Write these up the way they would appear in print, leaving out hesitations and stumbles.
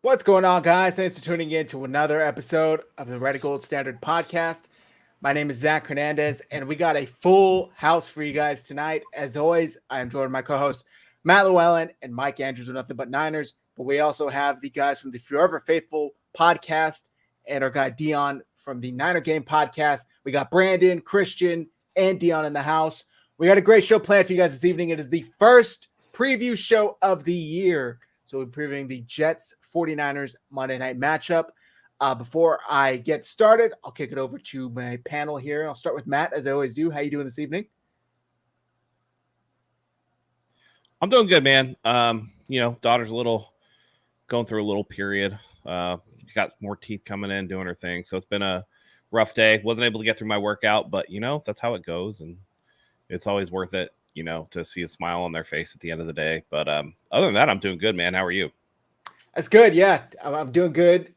What's going on, guys? Thanks for tuning in to another episode of the Red Gold Standard Podcast. My name is Zach Hernandez, and we got a full house for you guys tonight. As always, I am joined by my co-hosts Matt Llewellyn and Mike Andrews with Nothing But Niners. But we also have the guys from the Forever Faithful podcast and our guy Dion from the Niner Game podcast. We got Brandon, Christian, and Dion in the house. We got a great show planned for you guys this evening. It is the first preview show of the year. So we're previewing the Jets 49ers Monday night matchup. Before I get started, I'll kick it over to my panel here. I'll start with Matt, as I always do. How you doing this evening? I'm doing good, man. Daughter's going through a little period. Got more teeth coming in, doing her thing. So it's been a rough day. Wasn't able to get through my workout, but, that's how it goes. And it's always worth it, to see a smile on their face at the end of the day. But other than that, I'm doing good, man. How are you? That's good. Yeah, I'm doing good.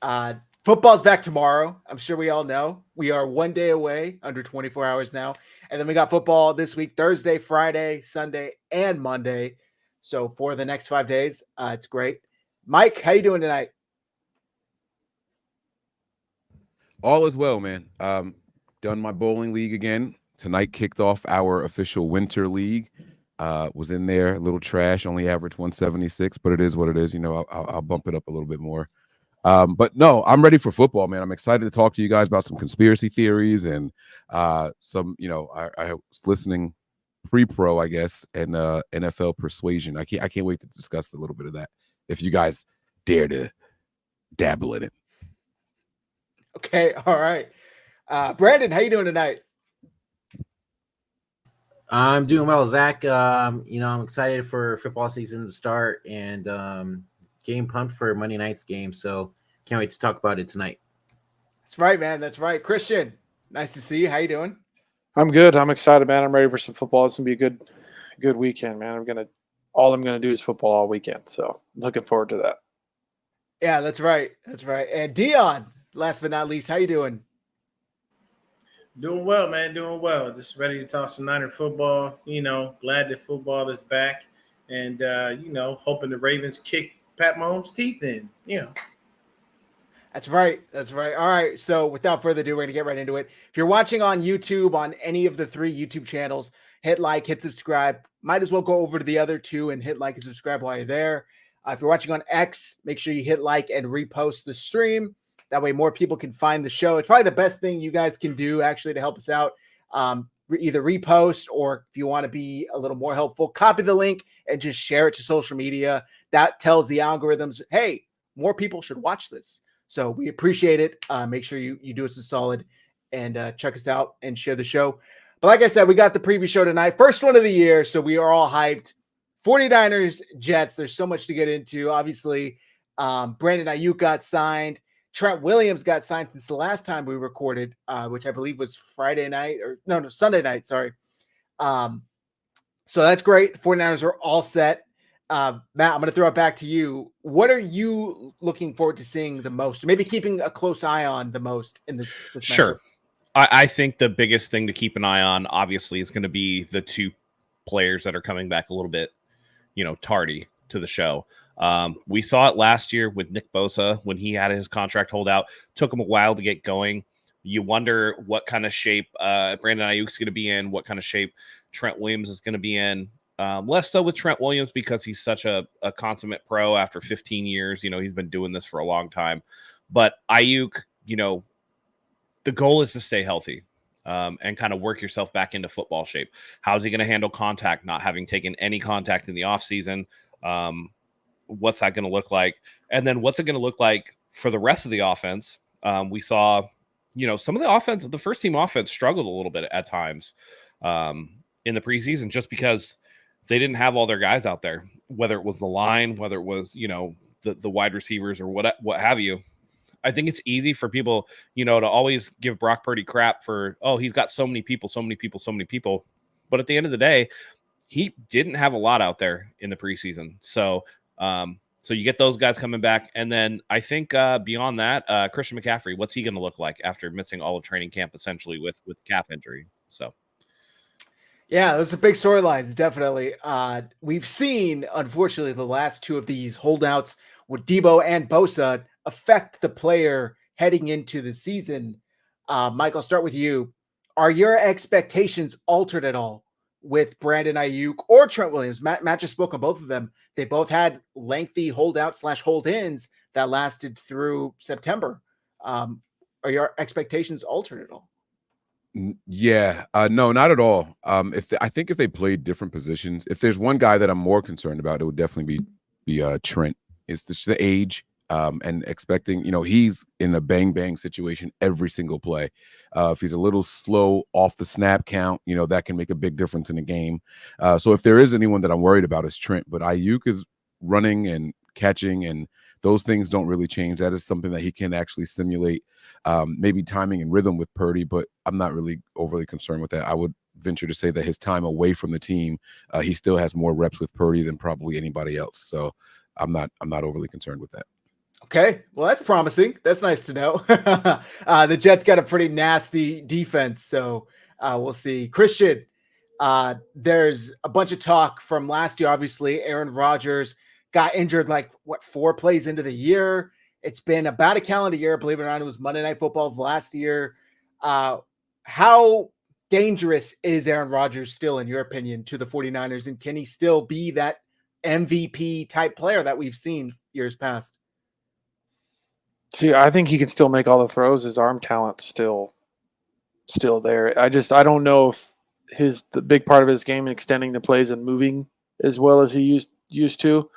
Football's back tomorrow. I'm sure we all know. We are one day away, under 24 hours now. And then we got football this week, Thursday, Friday, Sunday, and Monday. So for the next 5 days, it's great. Mike, how you doing tonight? All is well, man. Done my bowling league again. Tonight kicked off our official winter league. Was in there, a little trash, only averaged 176, but it is what it is. I'll bump it up a little bit more. But no, I'm ready for football, man. I'm excited to talk to you guys about some conspiracy theories and some, I was listening pre-pro, I guess, and NFL persuasion. I can't wait to discuss a little bit of that if you guys dare to dabble in it. Okay, all right. Brandon, how you doing tonight? I'm doing well, Zach. I'm excited for football season to start and game pumped for Monday night's game. So can't wait to talk about it tonight. That's right, man. That's right. Christian, nice to see you. How you doing? I'm good. I'm excited, man. I'm ready for some football. It's gonna be a good weekend, man. All I'm gonna do is football all weekend. So looking forward to that. Yeah, that's right. That's right. And Dion, last but not least, how you doing? Doing well, man. Doing well. Just ready to talk some Niner football. Glad that football is back, and hoping the Ravens kick Pat Mahomes' teeth in. That's right. That's right. All right. So without further ado, we're going to get right into it. If you're watching on YouTube, on any of the 3 YouTube channels, hit like, hit subscribe. Might as well go over to the other 2 and hit like and subscribe while you're there. If you're watching on X, make sure you hit like and repost the stream. That way more people can find the show. It's probably the best thing you guys can do actually to help us out. Either repost, or if you want to be a little more helpful, copy the link and just share it to social media. That tells the algorithms, hey, more people should watch this. So we appreciate it. Make sure you do us a solid and check us out and share the show. But like I said, we got the preview show tonight. First one of the year, so we are all hyped. 49ers, Jets, there's so much to get into. Obviously, Brandon Ayuk got signed. Trent Williams got signed since the last time we recorded, which I believe was Sunday night. Sorry. So that's great. The 49ers are all set. Matt, I'm going to throw it back to you. What are you looking forward to seeing the most? Maybe keeping a close eye on the most in this Sure. I think the biggest thing to keep an eye on, obviously, is going to be the 2 players that are coming back a little bit, tardy to the show. We saw it last year with Nick Bosa when he had his contract holdout. Took him a while to get going. You wonder what kind of shape Brandon Ayuk's going to be in, what kind of shape Trent Williams is going to be in. Less so with Trent Williams because he's such a consummate pro after 15 years. He's been doing this for a long time. But Ayuk, the goal is to stay healthy and kind of work yourself back into football shape. How's he going to handle contact, not having taken any contact in the offseason? What's that going to look like? And then what's it going to look like for the rest of the offense? We saw, some of the offense, the first team offense struggled a little bit at times in the preseason just because they didn't have all their guys out there, whether it was the line, whether it was, the wide receivers or what have you. I think it's easy for people, to always give Brock Purdy crap for, he's got so many people. But at the end of the day, he didn't have a lot out there in the preseason. So you get those guys coming back. And then I think beyond that, Christian McCaffrey, what's he going to look like after missing all of training camp, essentially with calf injury? So. Yeah, those are big storylines, definitely. We've seen, unfortunately, the last 2 of these holdouts would Debo and Bosa affect the player heading into the season? Mike, I'll start with you. Are your expectations altered at all with Brandon Ayuk or Trent Williams? Matt just spoke on both of them. They both had lengthy hold-ins that lasted through September. Are your expectations altered at all? Yeah, no, not at all. I think if they played different positions, if there's one guy that I'm more concerned about, it would definitely be Trent. It's just the age, and expecting, he's in a bang situation every single play. If he's a little slow off the snap count, that can make a big difference in a game. So if there is anyone that I'm worried about, is Trent. But Ayuk is running and catching, and those things don't really change. That is something that he can actually simulate. Maybe timing and rhythm with Purdy, but I'm not really overly concerned with that. I would venture to say that his time away from the team, he still has more reps with Purdy than probably anybody else. So I'm not overly concerned with that. Okay, well, that's promising. That's nice to know. The Jets got a pretty nasty defense, so we'll see. Christian, there's a bunch of talk from last year. Obviously, Aaron Rodgers got injured 4 plays into the year. It's been about a calendar year. Believe it or not, it was Monday Night Football of last year. How dangerous is Aaron Rodgers still, in your opinion, to the 49ers? And can he still be that MVP type player that we've seen years past? See, I think he can still make all the throws. His arm talent's still there. I don't know if the big part of his game, extending the plays and moving as well as he used to.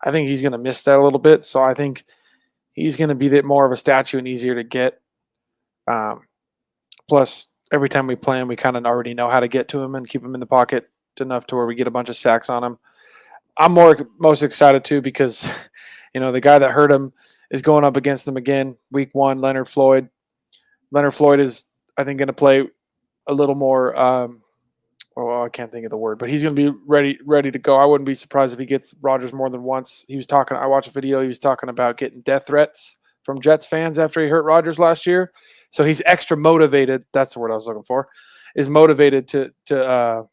I think he's going to miss that a little bit. So I think he's going to be more of a statue and easier to get. Plus, every time we play him, we kind of already know how to get to him and keep him in the pocket enough to where we get a bunch of sacks on him. I'm most excited too because, the guy that hurt him is going up against him again. Week 1, Leonard Floyd. Leonard Floyd is, I think, going to play a little more. I can't think of the word, but he's going to be ready to go. I wouldn't be surprised if he gets Rodgers more than once. I watched a video. He was talking about getting death threats from Jets fans after he hurt Rodgers last year. So he's extra motivated. That's the word I was looking for. Is motivated to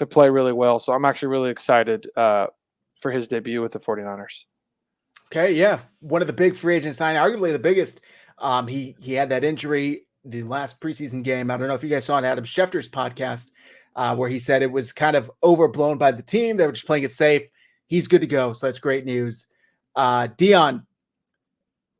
play really well. So I'm actually really excited for his debut with the 49ers. Okay, yeah. One of the big free agent signings, arguably the biggest. He had that injury the last preseason game. I don't know if you guys saw on Adam Schefter's podcast where he said it was kind of overblown by the team. They were just playing it safe. He's good to go, so that's great news. Dion,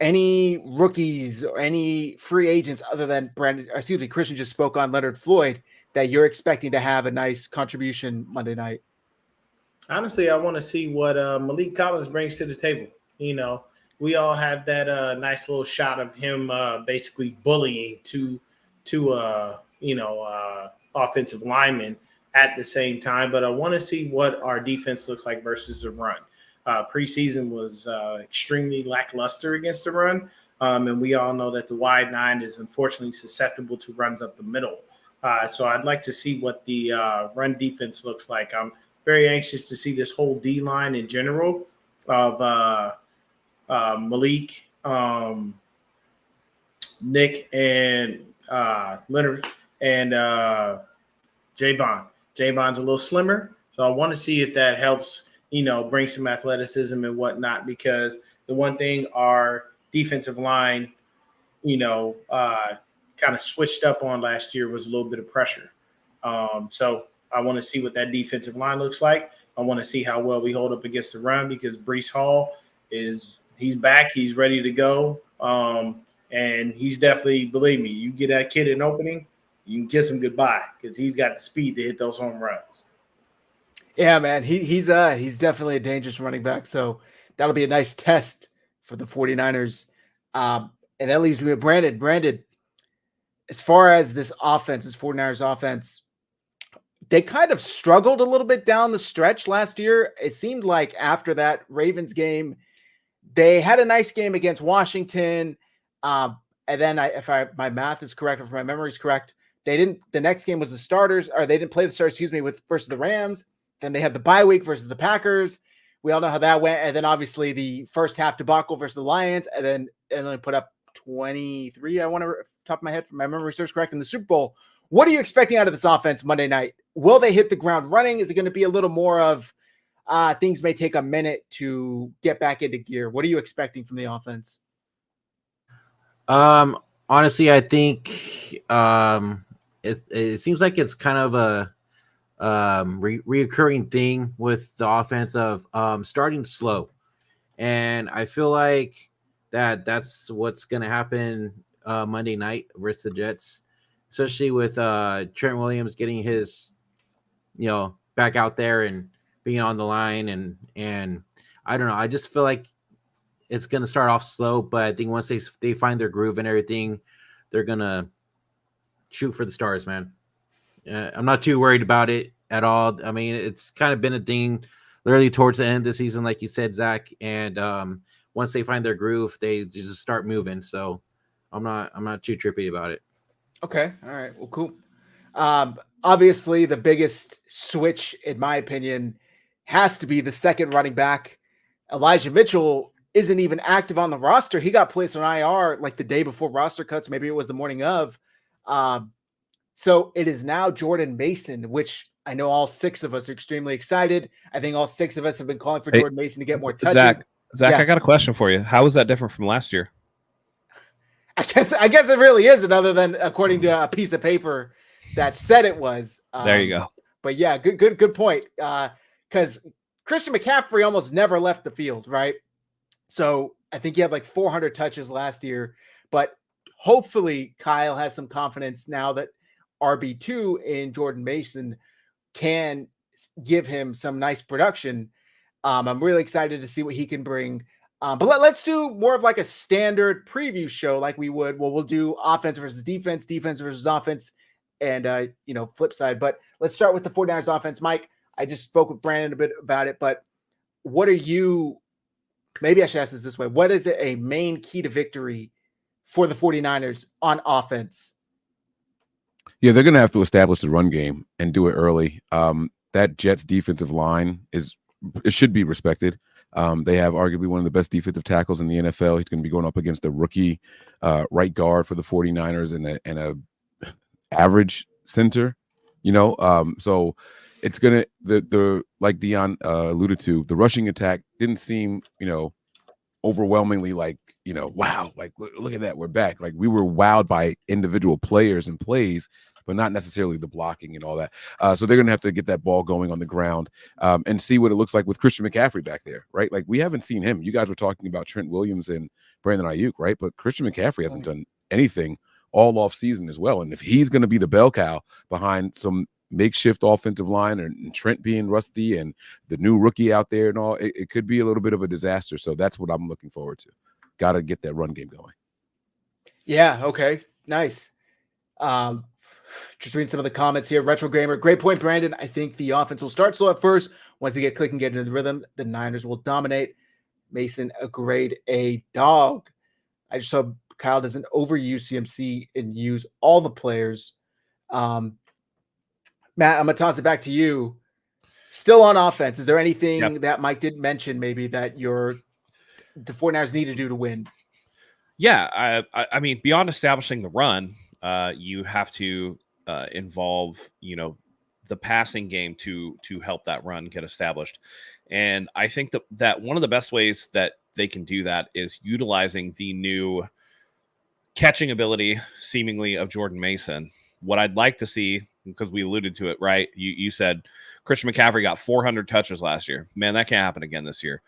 any rookies or any free agents other than Christian just spoke on Leonard Floyd that you're expecting to have a nice contribution Monday night? Honestly, I want to see what Malik Collins brings to the table. We all have that nice little shot of him basically bullying two offensive linemen at the same time. But I want to see what our defense looks like versus the run. Preseason was extremely lackluster against the run. And we all know that the wide 9 is unfortunately susceptible to runs up the middle. So I'd like to see what the run defense looks like. I'm very anxious to see this whole D-line in general of Malik, Nick, and Leonard, and Javon. Javon's a little slimmer, so I want to see if that helps, bring some athleticism and whatnot, because the one thing our defensive line, kind of switched up on last year was a little bit of pressure. So I want to see what that defensive line looks like. I want to see how well we hold up against the run, because Breece Hall he's back. He's ready to go. And he's definitely, believe me, you get that kid an opening, you can kiss him goodbye, because he's got the speed to hit those home runs. Yeah, man, he's definitely a dangerous running back. So that'll be a nice test for the 49ers. And that leaves me with Brandon. Brandon, as far as this 49ers offense, they kind of struggled a little bit down the stretch last year. It seemed like after that Ravens game, they had a nice game against Washington. And then if my math is correct, or if my memory is correct, the next game was the starters, or they didn't play the starters, versus the Rams. Then they had the bye week versus the Packers. We all know how that went. And then obviously the first half debacle versus the Lions, and then they put up 23, I want to top of my head, if my memory serves correct, in the Super Bowl. What are you expecting out of this offense Monday night? Will they hit the ground running? Is it going to be a little more of things may take a minute to get back into gear. What are you expecting from the offense? Honestly, I think it seems like it's kind of a reoccurring thing with the offense of starting slow, and I feel like that's what's going to happen Monday night versus the Jets, especially with Trent Williams getting his back out there and being on the line, and I don't know, I just feel like it's going to start off slow, but I think once they find their groove and everything, they're going to shoot for the stars, man. I'm not too worried about it at all. I mean, it's kind of been a thing literally towards the end of the season, like you said, Zach. And once they find their groove, they just start moving. So I'm not too trippy about it. Okay. All right. Well, cool. Obviously, the biggest switch, in my opinion, has to be the second running back. Elijah Mitchell isn't even active on the roster. He got placed on IR like the day before roster cuts. Maybe it was the morning of. So it is now Jordan Mason, which I know all six of us are extremely excited. I think all six of us have been calling for Jordan Mason to get more touches. Zach, Yeah. I got a question for you. How is that different from last year? I guess it really isn't, other than according to a piece of paper that said it was. There you go. But yeah, good point. Because Christian McCaffrey almost never left the field, right? So I think he had like 400 touches last year. But hopefully Kyle has some confidence now that RB2 in Jordan Mason can give him some nice production. I'm really excited to see what he can bring. But let's do more of like a standard preview show like we would. Well, we'll do offense versus defense, defense versus offense, and flip side. But let's start with the 49ers offense. Mike, I just spoke with Brandon a bit about it, but what are you, maybe I should ask this way. What is a main key to victory for the 49ers on offense? Yeah, they're going to have to establish the run game and do it early. That Jets defensive line it should be respected. They have arguably one of the best defensive tackles in the NFL. He's going to be going up against a rookie right guard for the 49ers and a average center, so it's going to, the like Dion alluded to, the rushing attack didn't seem, overwhelmingly like, wow, like look at that, we're back. Like we were wowed by individual players and plays, but not necessarily the blocking and all that. So they're going to have to get that ball going on the ground and see what it looks like with Christian McCaffrey back there, right? Like we haven't seen him. You guys were talking about Trent Williams and Brandon Ayuk, right? But Christian McCaffrey hasn't done anything all off season as well. And if he's going to be the bell cow behind some makeshift offensive line and Trent being rusty and the new rookie out there and all, it could be a little bit of a disaster. So that's what I'm looking forward to. Got to get that run game going. Yeah. Okay. Nice. Just reading some of the comments here. Retro Gamer, great point, Brandon. I think the offense will start slow at first. Once they get click and get into the rhythm, the Niners will dominate. Mason, a grade A dog. I just hope Kyle doesn't overuse CMC and use all the players. Matt, I'm going to toss it back to you. Still on offense, is there anything that Mike didn't mention maybe that the 49ers need to do to win? Yeah, I mean, beyond establishing the run, you have to involve, the passing game to help that run get established. And I think that one of the best ways that they can do that is utilizing the new catching ability, seemingly, of Jordan Mason. What I'd like to see, because we alluded to it, right? You said Christian McCaffrey got 400 touches last year. Man, that can't happen again this year.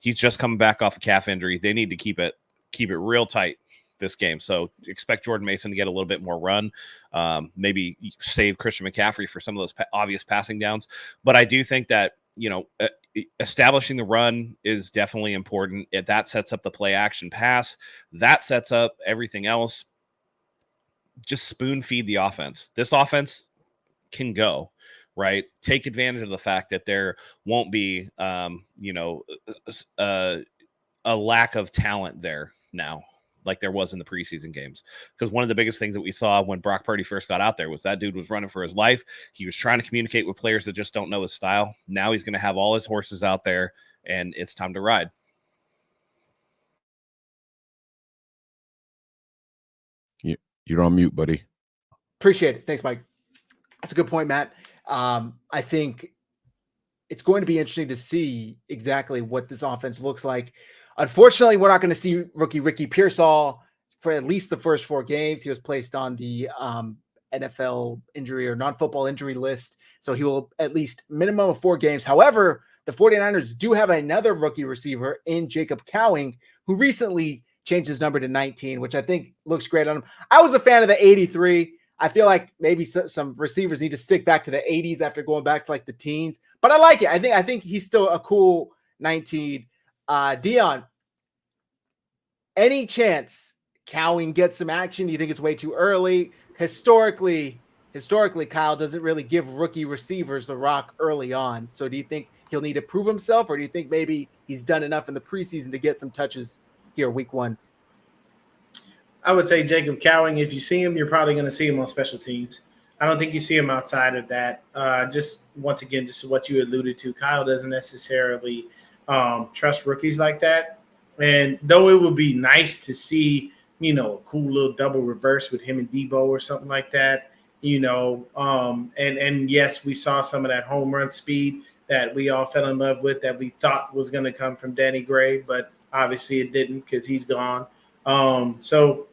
He's just coming back off a calf injury. They need to keep it real tight this game. So expect Jordan Mason to get a little bit more run. Maybe save Christian McCaffrey for some of those obvious passing downs. But I do think that, establishing the run is definitely important. That sets up the play action pass. That sets up everything else. Just spoon feed the offense. This offense can go, right? Take advantage of the fact that there won't be, a lack of talent there now, like there was in the preseason games. Because one of the biggest things that we saw when Brock Purdy first got out there was that dude was running for his life. He was trying to communicate with players that just don't know his style. Now he's going to have all his horses out there, and it's time to ride. You're on mute, buddy. Appreciate it. Thanks, Mike. That's a good point, Matt. I think it's going to be interesting to see exactly what this offense looks like. Unfortunately, we're not going to see rookie Ricky Pearsall for at least the first 4 games. He was placed on the NFL injury or non-football injury list, so he will at least minimum of 4 games. However, the 49ers do have another rookie receiver in Jacob Cowing, who recently changed his number to 19, which I think looks great on him. I was a fan of the 83. I feel like maybe some receivers need to stick back to the 80s after going back to like the teens, but I like it. I think he's still a cool 19. Dion, any chance Cowing gets some action? Do you think it's way too early? Historically, Kyle doesn't really give rookie receivers the rock early on. So do you think he'll need to prove himself, or do you think maybe he's done enough in the preseason to get some touches here week 1? I would say Jacob Cowing, if you see him, you're probably going to see him on special teams. I don't think you see him outside of that. Just once again, just what you alluded to, Kyle doesn't necessarily trust rookies like that. And though it would be nice to see, a cool little double reverse with him and Debo or something like that, and yes, we saw some of that home run speed that we all fell in love with that we thought was going to come from Danny Gray, but obviously it didn't because he's gone. So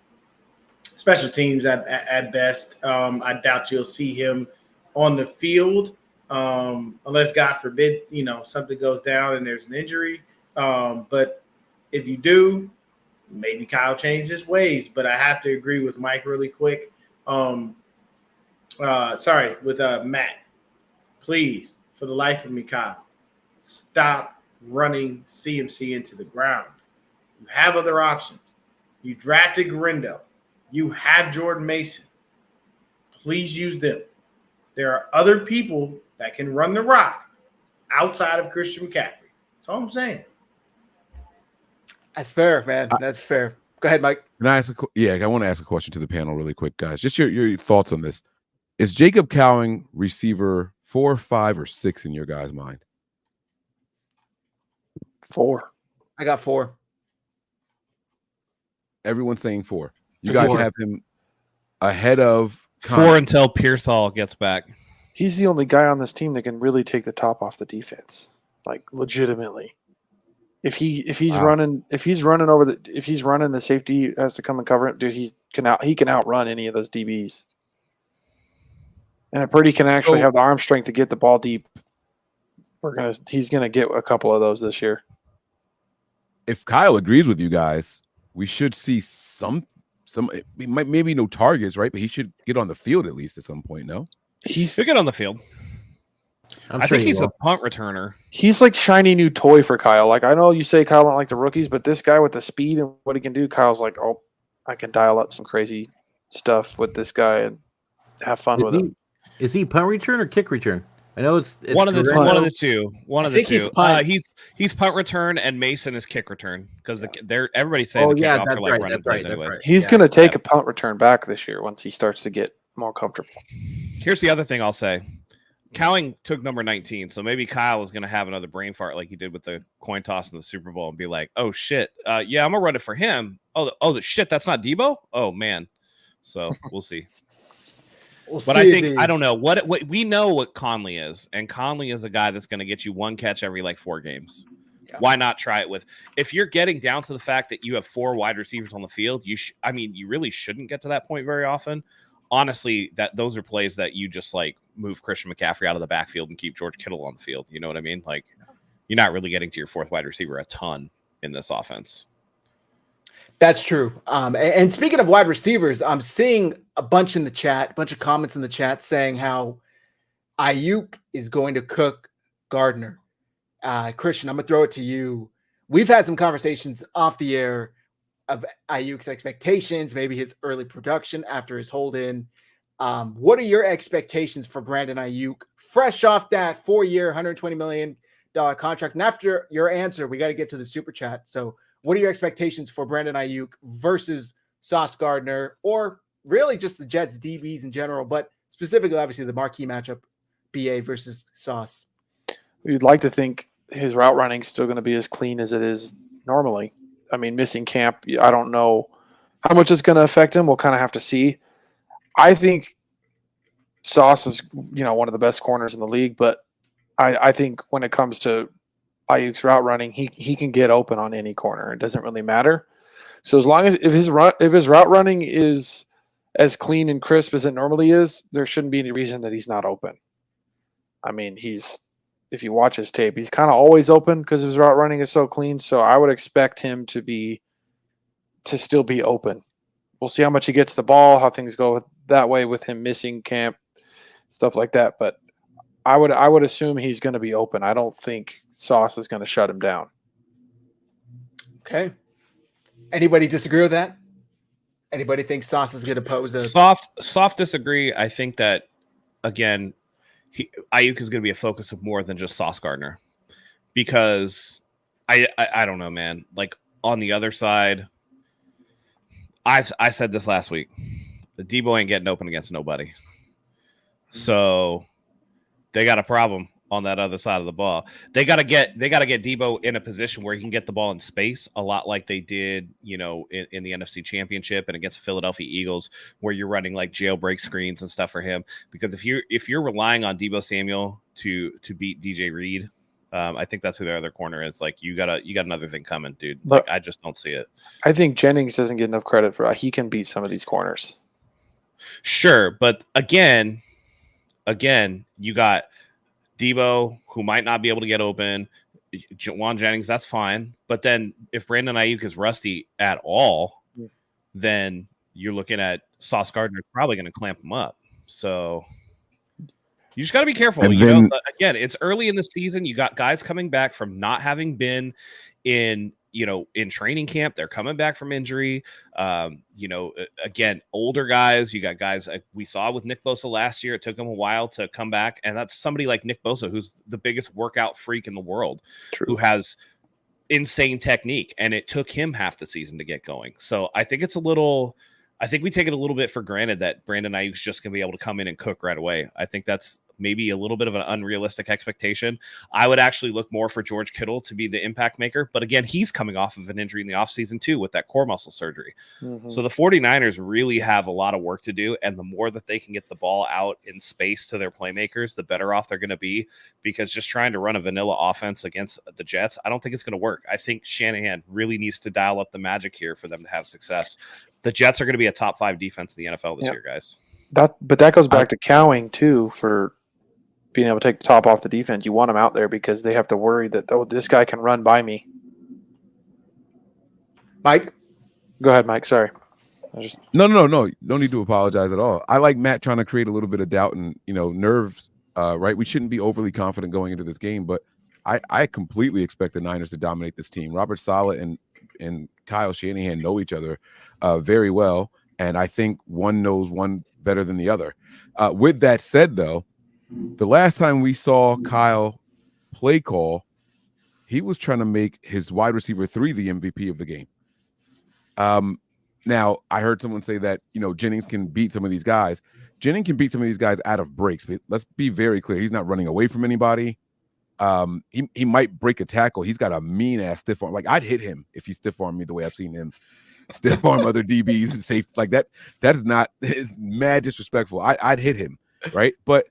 special teams at best. I doubt you'll see him on the field unless, God forbid, something goes down and there's an injury. But if you do, maybe Kyle changed his ways. But I have to agree with Mike really quick. With Matt. Please, for the life of me, Kyle, stop running CMC into the ground. You have other options. You drafted Garindo. You have Jordan Mason. Please use them. There are other people that can run the rock outside of Christian McCaffrey. That's all I'm saying. That's fair, man. That's fair. Go ahead, Mike. Can I ask I want to ask a question to the panel really quick, guys. Just your thoughts on this. Is Jacob Cowing receiver 4, 5, or 6 in your guys' mind? 4. I got 4. Everyone's saying 4. You guys have him ahead of 4 until Pearsall gets back. He's the only guy on this team that can really take the top off the defense, like legitimately. If he's running the safety has to come and cover it, dude. He can outrun any of those DBs. And Purdy can actually have the arm strength to get the ball deep. He's gonna get a couple of those this year. If Kyle agrees with you guys, we should see some maybe no targets, right? But he should get on the field at least at some point. No, he'll get on the field. I think he's a punt returner. He's like shiny new toy for Kyle. Like, I know you say Kyle don't like the rookies, but this guy with the speed and what he can do, Kyle's like, oh, I can dial up some crazy stuff with this guy and have fun with him. Is he punt return or kick return? I know it's one of the two. He's punt return and Mason is kick return because everybody's saying the kickoffs are like running plays anyways. Right. He's going to take a punt return back this year once he starts to get more comfortable. Here's the other thing I'll say. Cowing took number 19, so maybe Kyle is going to have another brain fart like he did with the coin toss in the Super Bowl and be like, "Oh shit, yeah, I'm gonna run it for him." Oh, shit, that's not Debo. Oh man, so we'll see. I don't know what we know what Conley is, and Conley is a guy that's going to get you one catch every like 4 games. Yeah. Why not try it with? If you're getting down to the fact that you have 4 wide receivers on the field, you really shouldn't get to that point very often. Honestly, those are plays that you just like move Christian McCaffrey out of the backfield and keep George Kittle on the field. You know what I mean? Like, you're not really getting to your 4th wide receiver a ton in this offense. That's true. And speaking of wide receivers, I'm seeing a bunch of comments in the chat saying how Ayuk is going to cook Gardner. Christian, I'm going to throw it to you. We've had some conversations off the air of Ayuk's expectations, maybe his early production after his hold-in. What are your expectations for Brandon Ayuk fresh off that 4-year, $120 million contract? And after your answer, we got to get to the super chat. So what are your expectations for Brandon Ayuk versus Sauce Gardner, or really just the Jets DBs in general, but specifically, obviously, the marquee matchup, BA versus Sauce? You'd like to think his route running is still going to be as clean as it is normally. I mean, missing camp, I don't know how much it's going to affect him. We'll kind of have to see. I think Sauce is, one of the best corners in the league, but I think when it comes to Ayuk's route running, he can get open on any corner. It doesn't really matter. So as long as if his route running is as clean and crisp as it normally is, there shouldn't be any reason that he's not open. I mean, if you watch his tape, he's kind of always open because his route running is so clean. So I would expect him to still be open. We'll see how much he gets the ball, how things go that way with him missing camp, stuff like that. But I would assume he's going to be open. I don't think Sauce is going to shut him down. Okay. Anybody disagree with that? Anybody think Sauce is going to pose a soft disagree? I think that again, Ayuk is going to be a focus of more than just Sauce Gardner, because I don't know, man. Like on the other side, I said this last week. The Debo ain't getting open against nobody, so they got a problem on that other side of the ball. They got to get Debo in a position where he can get the ball in space, a lot like they did, in the NFC Championship and against Philadelphia Eagles, where you're running like jailbreak screens and stuff for him. Because if you're relying on Debo Samuel to beat DJ Reed, I think that's who their other corner is. Like you got another thing coming, dude. Like I just don't see it. I think Jennings doesn't get enough credit for he can beat some of these corners. Sure, but again, you got Debo, who might not be able to get open. Juwan Jennings, that's fine. But then if Brandon Ayuk is rusty at all, then you're looking at Sauce Gardner probably going to clamp him up. So you just got to be careful. Again, it's early in the season. You got guys coming back from not having been in training camp. They're coming back from injury. Again, older guys. You got guys like we saw with Nick Bosa last year. It took him a while to come back. And that's somebody like Nick Bosa, who's the biggest workout freak in the world, who has insane technique. And it took him half the season to get going. So I think we take it a little bit for granted that Brandon Ayuk's just going to be able to come in and cook right away. I think that's maybe a little bit of an unrealistic expectation. I would actually look more for George Kittle to be the impact maker. But again, he's coming off of an injury in the offseason too with that core muscle surgery. Mm-hmm. So the 49ers really have a lot of work to do. And the more that they can get the ball out in space to their playmakers, the better off they're going to be, because just trying to run a vanilla offense against the Jets, I don't think it's going to work. I think Shanahan really needs to dial up the magic here for them to have success. The Jets are going to be a top 5 defense in the NFL this year, guys. But that goes back to Cowing too, for being able to take the top off the defense. You want them out there because they have to worry that, this guy can run by me. Mike? Go ahead, Mike. Sorry. No. No need to apologize at all. I like Matt trying to create a little bit of doubt and, nerves, right? We shouldn't be overly confident going into this game, but I completely expect the Niners to dominate this team. Robert Saleh and Kyle Shanahan know each other very well, and I think one knows one better than the other. With that said, though, the last time we saw Kyle play call, he was trying to make his wide receiver 3 the MVP of the game. Now, I heard someone say that, Jennings can beat some of these guys. Jennings can beat some of these guys out of breaks, but let's be very clear. He's not running away from anybody. He might break a tackle. He's got a mean-ass stiff arm. Like, I'd hit him if he stiff-armed me the way I've seen him stiff arm other DBs and safe. Like that is not, it's mad disrespectful. I'd hit him, right? But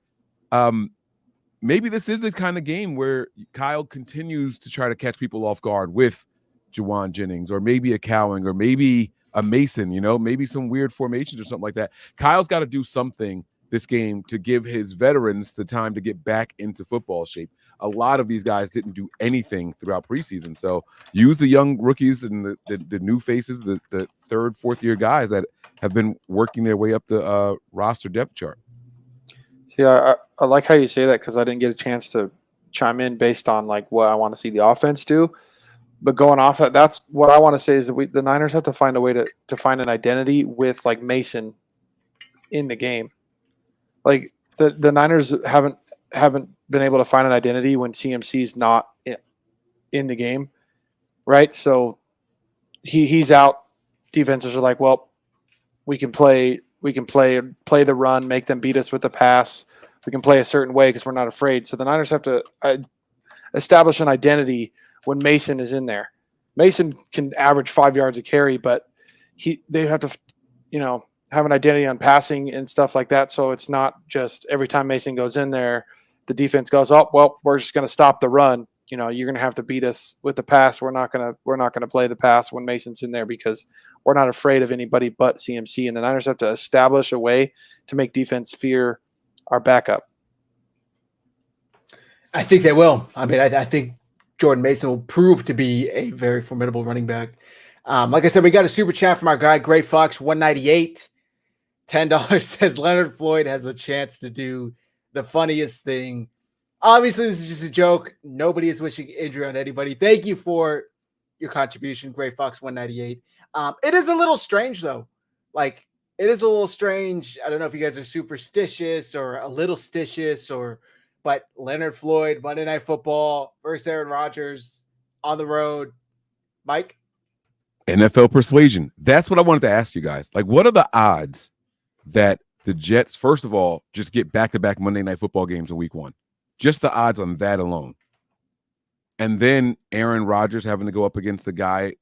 maybe this is the kind of game where Kyle continues to try to catch people off guard with Juwan Jennings, or maybe a Cowing, or maybe a Mason, maybe some weird formations or something like that. Kyle's got to do something this game to give his veterans the time to get back into football shape. A lot of these guys didn't do anything throughout preseason. So use the young rookies and the new faces, the third, fourth year guys that have been working their way up the roster depth chart. See, I like how you say that, because I didn't get a chance to chime in based on like what I want to see the offense do. But going off that, that's what I want to say is that the Niners have to find a way to find an identity with like Mason in the game. Like the Niners haven't been able to find an identity when CMC's not in the game, right? So he's out. Defenses are like, well, we can play the run, make them beat us with the pass. We can play a certain way because we're not afraid. So the Niners have to establish an identity when Mason is in there. Mason can average 5 yards a carry, but they have to, have an identity on passing and stuff like that. So it's not just every time Mason goes in there, the defense goes, oh, well, we're just going to stop the run. You're going to have to beat us with the pass. We're not going to play the pass when Mason's in there because we're not afraid of anybody but CMC. And the Niners have to establish a way to make defense fear our backup. I think they will. I mean, I think Jordan Mason will prove to be a very formidable running back. Like I said, we got a super chat from our guy, Gray Fox 198. $10 says Leonard Floyd has the chance to do the funniest thing. Obviously, this is just a joke. Nobody is wishing injury on anybody. Thank you for your contribution, Gray Fox 198. It is a little strange, though. Like, it is a little strange. I don't know if you guys are superstitious or a little stitious, but Leonard Floyd, Monday Night Football versus Aaron Rodgers on the road. Mike? NFL persuasion. That's what I wanted to ask you guys. Like, what are the odds that the Jets, first of all, just get back-to-back Monday Night Football games in week 1? Just the odds on that alone. And then Aaron Rodgers having to go up against the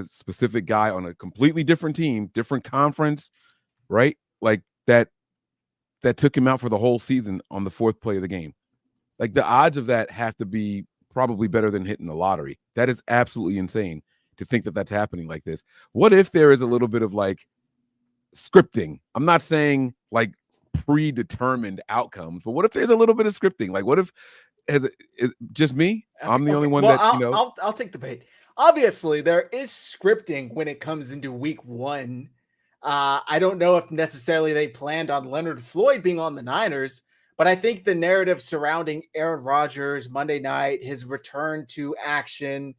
specific guy on a completely different team, different conference, right? Like that took him out for the whole season on the 4th play of the game. Like, the odds of that have to be probably better than hitting the lottery. That is absolutely insane to think that that's happening like this. What if there is a little bit of like scripting? I'm not saying like predetermined outcomes, but what if there's a little bit of scripting? Like, what if is just me? I'm the only one that I'll take the bait. Obviously, there is scripting when it comes into week 1. I don't know if necessarily they planned on Leonard Floyd being on the Niners, but I think the narrative surrounding Aaron Rodgers Monday night, his return to action,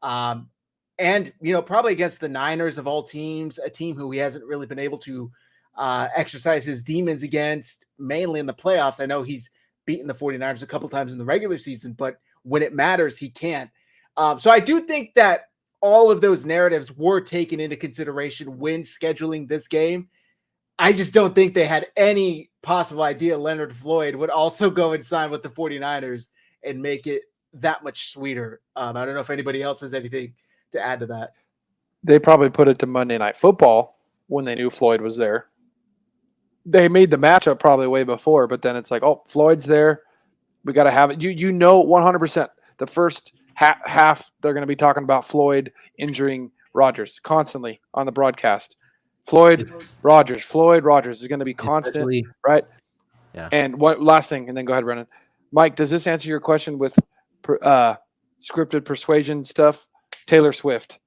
and probably against the Niners of all teams, a team who he hasn't really been able to exercise his demons against, mainly in the playoffs. I know he's beaten the 49ers a couple times in the regular season, but when it matters, he can't. So I do think that all of those narratives were taken into consideration when scheduling this game. I just don't think they had any possible idea Leonard Floyd would also go and sign with the 49ers and make it that much sweeter. I don't know if anybody else has anything to add to that. They probably put it to Monday Night Football when they knew Floyd was there. They made the matchup probably way before, but then it's like, oh, Floyd's there. We got to have it. 100%. The first half, they're going to be talking about Floyd injuring Rodgers constantly on the broadcast. Floyd Rodgers is going to be constant, right? Yeah. And what last thing, and then go ahead, Brennan. Mike, does this answer your question with scripted persuasion stuff? Taylor Swift.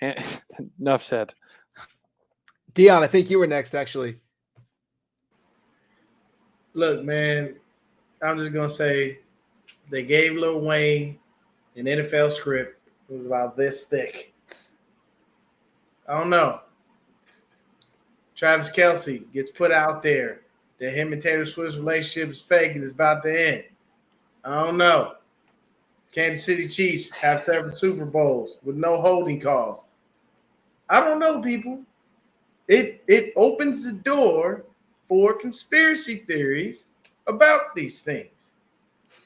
Enough said. Dion, I think you were next, actually. Look, man, I'm just going to say they gave Lil Wayne an NFL script. It was about this thick. I don't know. Travis Kelce gets put out there that him and Taylor Swift's relationship is fake and it's about to end. I don't know. Kansas City Chiefs have 7 Super Bowls with no holding calls. I don't know, people. It opens the door for conspiracy theories about these things.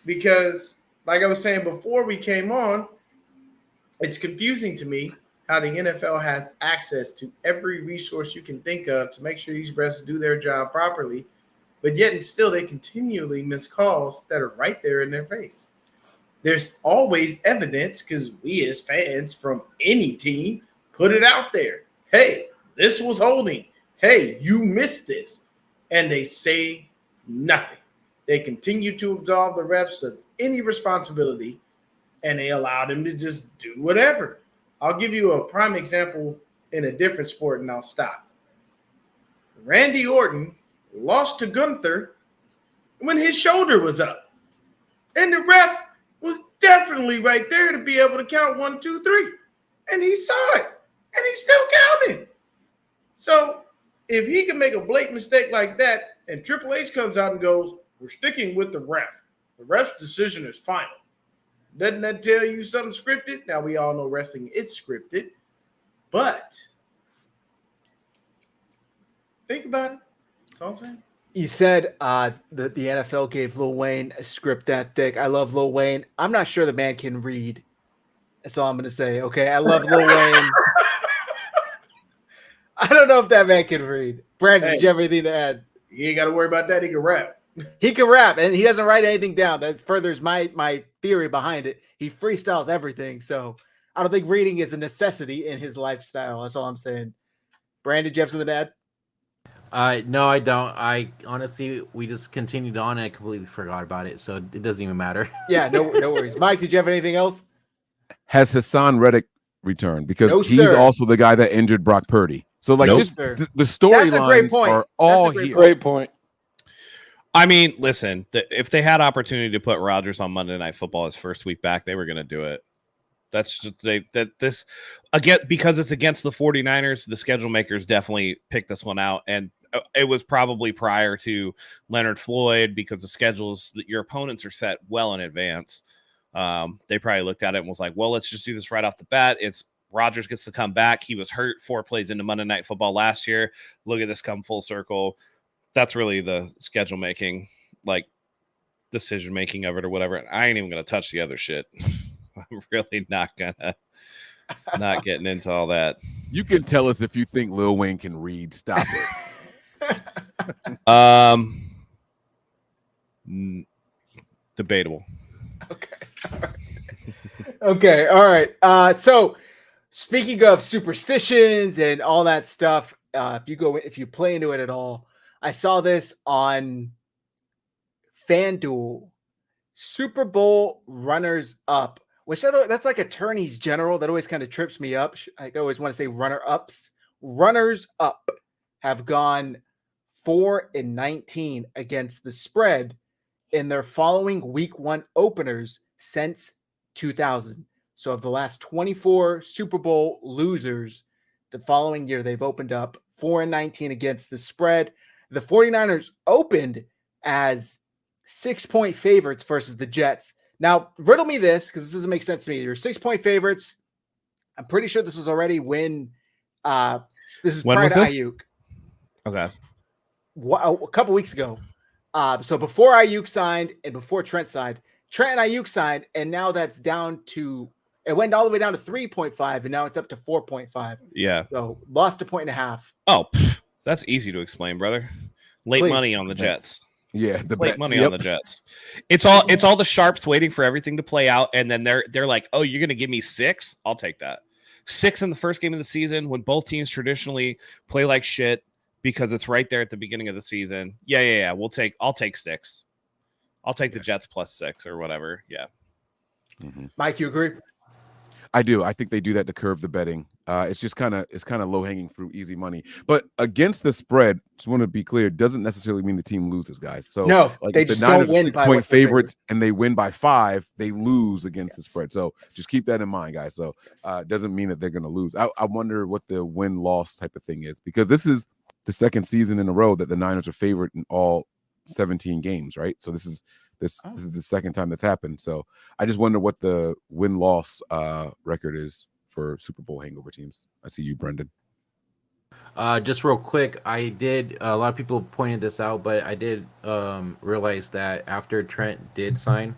Because, like I was saying before we came on, it's confusing to me how the NFL has access to every resource you can think of to make sure these refs do their job properly, but yet and still they continually miss calls that are right there in their face. There's always evidence because we as fans from any team put it out there. Hey, this was holding. Hey, you missed this. And they say nothing. They continue to absolve the refs of any responsibility, and they allow them to just do whatever. I'll give you a prime example in a different sport, and I'll stop. Randy Orton lost to Gunther when his shoulder was up. And the ref was definitely right there to be able to count 1, 2, 3. And he saw it, and he still counted. So if he can make a blatant mistake like that, and Triple H comes out and goes, we're sticking with the ref. The ref's decision is final. Doesn't that tell you something scripted? Now, we all know wrestling is scripted, but think about it. That's all I'm saying. You said that the NFL gave Lil Wayne a script that thick. I love Lil Wayne. I'm not sure the man can read. That's all I'm going to say. Okay, I love Lil Wayne. I don't know if that man can read. Brandon, did you have anything to add? You ain't got to worry about that. He can rap. He can rap, and he doesn't write anything down. That furthers my theory behind it. He freestyles everything, so I don't think reading is a necessity in his lifestyle. That's all I'm saying. Brandon, Jeff, something to add? No, I don't. I honestly, we just continued on and I completely forgot about it, so it doesn't even matter. Yeah, no worries. Mike, did you have anything else? Has Hassan Reddick returned? Because No, he's sir. also the guy that injured Brock Purdy. So like, Nope. just Sir. the That's a great storylines point. are That's a all great here. Great point. I mean, listen, if they had opportunity to put Rodgers on Monday Night Football his first week back, they were going to do it. That's just this again, because it's against the 49ers, the schedule makers definitely picked this one out. And it was probably prior to Leonard Floyd, because the schedules that your opponents are set well in advance. They probably looked at it and was like, well, let's just do this right off the bat. It's Rodgers gets to come back. He was hurt 4 plays into Monday Night Football last year. Look at this come full circle. That's really the schedule making, like decision making of it or whatever. I ain't even going to touch the other shit. I'm really not getting into all that. You can tell us if you think Lil Wayne can read. Stop it. Debatable. Okay. All right. So speaking of superstitions and all that stuff, if you play into it at all, I saw this on FanDuel. Super Bowl runners up, which that's like attorneys general. That always kind of trips me up. I always want to say runner ups. Runners up have gone 4-19 against the spread in their following week 1 openers since 2000. So of the last 24 Super Bowl losers, the following year they've opened up 4-19 against the spread. The 49ers opened as 6-point favorites versus the Jets. Now, riddle me this, because this doesn't make sense to me. You're 6-point favorites. I'm pretty sure this was already when this is prior to Ayuk. Okay. A couple weeks ago. So before Ayuk signed and before Trent signed, Trent and Ayuk signed, and now that's down to, it went all the way down to 3.5, and now it's up to 4.5. Yeah. So lost a point and a half. Oh, that's easy to explain, brother. Late money on the Jets. Yeah, the late money on the Jets. It's all the sharps waiting for everything to play out, and then they're like, oh, you're gonna give me 6? I'll take that. 6 in the first game of the season when both teams traditionally play like shit because it's right there at the beginning of the season. Yeah. I'll take 6. I'll take the Jets plus 6 or whatever. Yeah. Mm-hmm. Mike, you agree? I do. I think they do that to curb the betting. It's just kind of low hanging fruit, easy money. But against the spread, just want to be clear, doesn't necessarily mean the team loses, guys. So no, like they just don't win by 6-point favorites and they win by 5, they lose against the spread. So just keep that in mind, guys. So it doesn't mean that they're going to lose. I wonder what the win-loss type of thing is, because this is the second season in a row that the Niners are favored in all 17 games, right? So this is the second time that's happened. So I just wonder what the win-loss record is for Super Bowl hangover teams. I see you, Brendan. Just real quick, a lot of people pointed this out, but I did realize that after Trent did sign,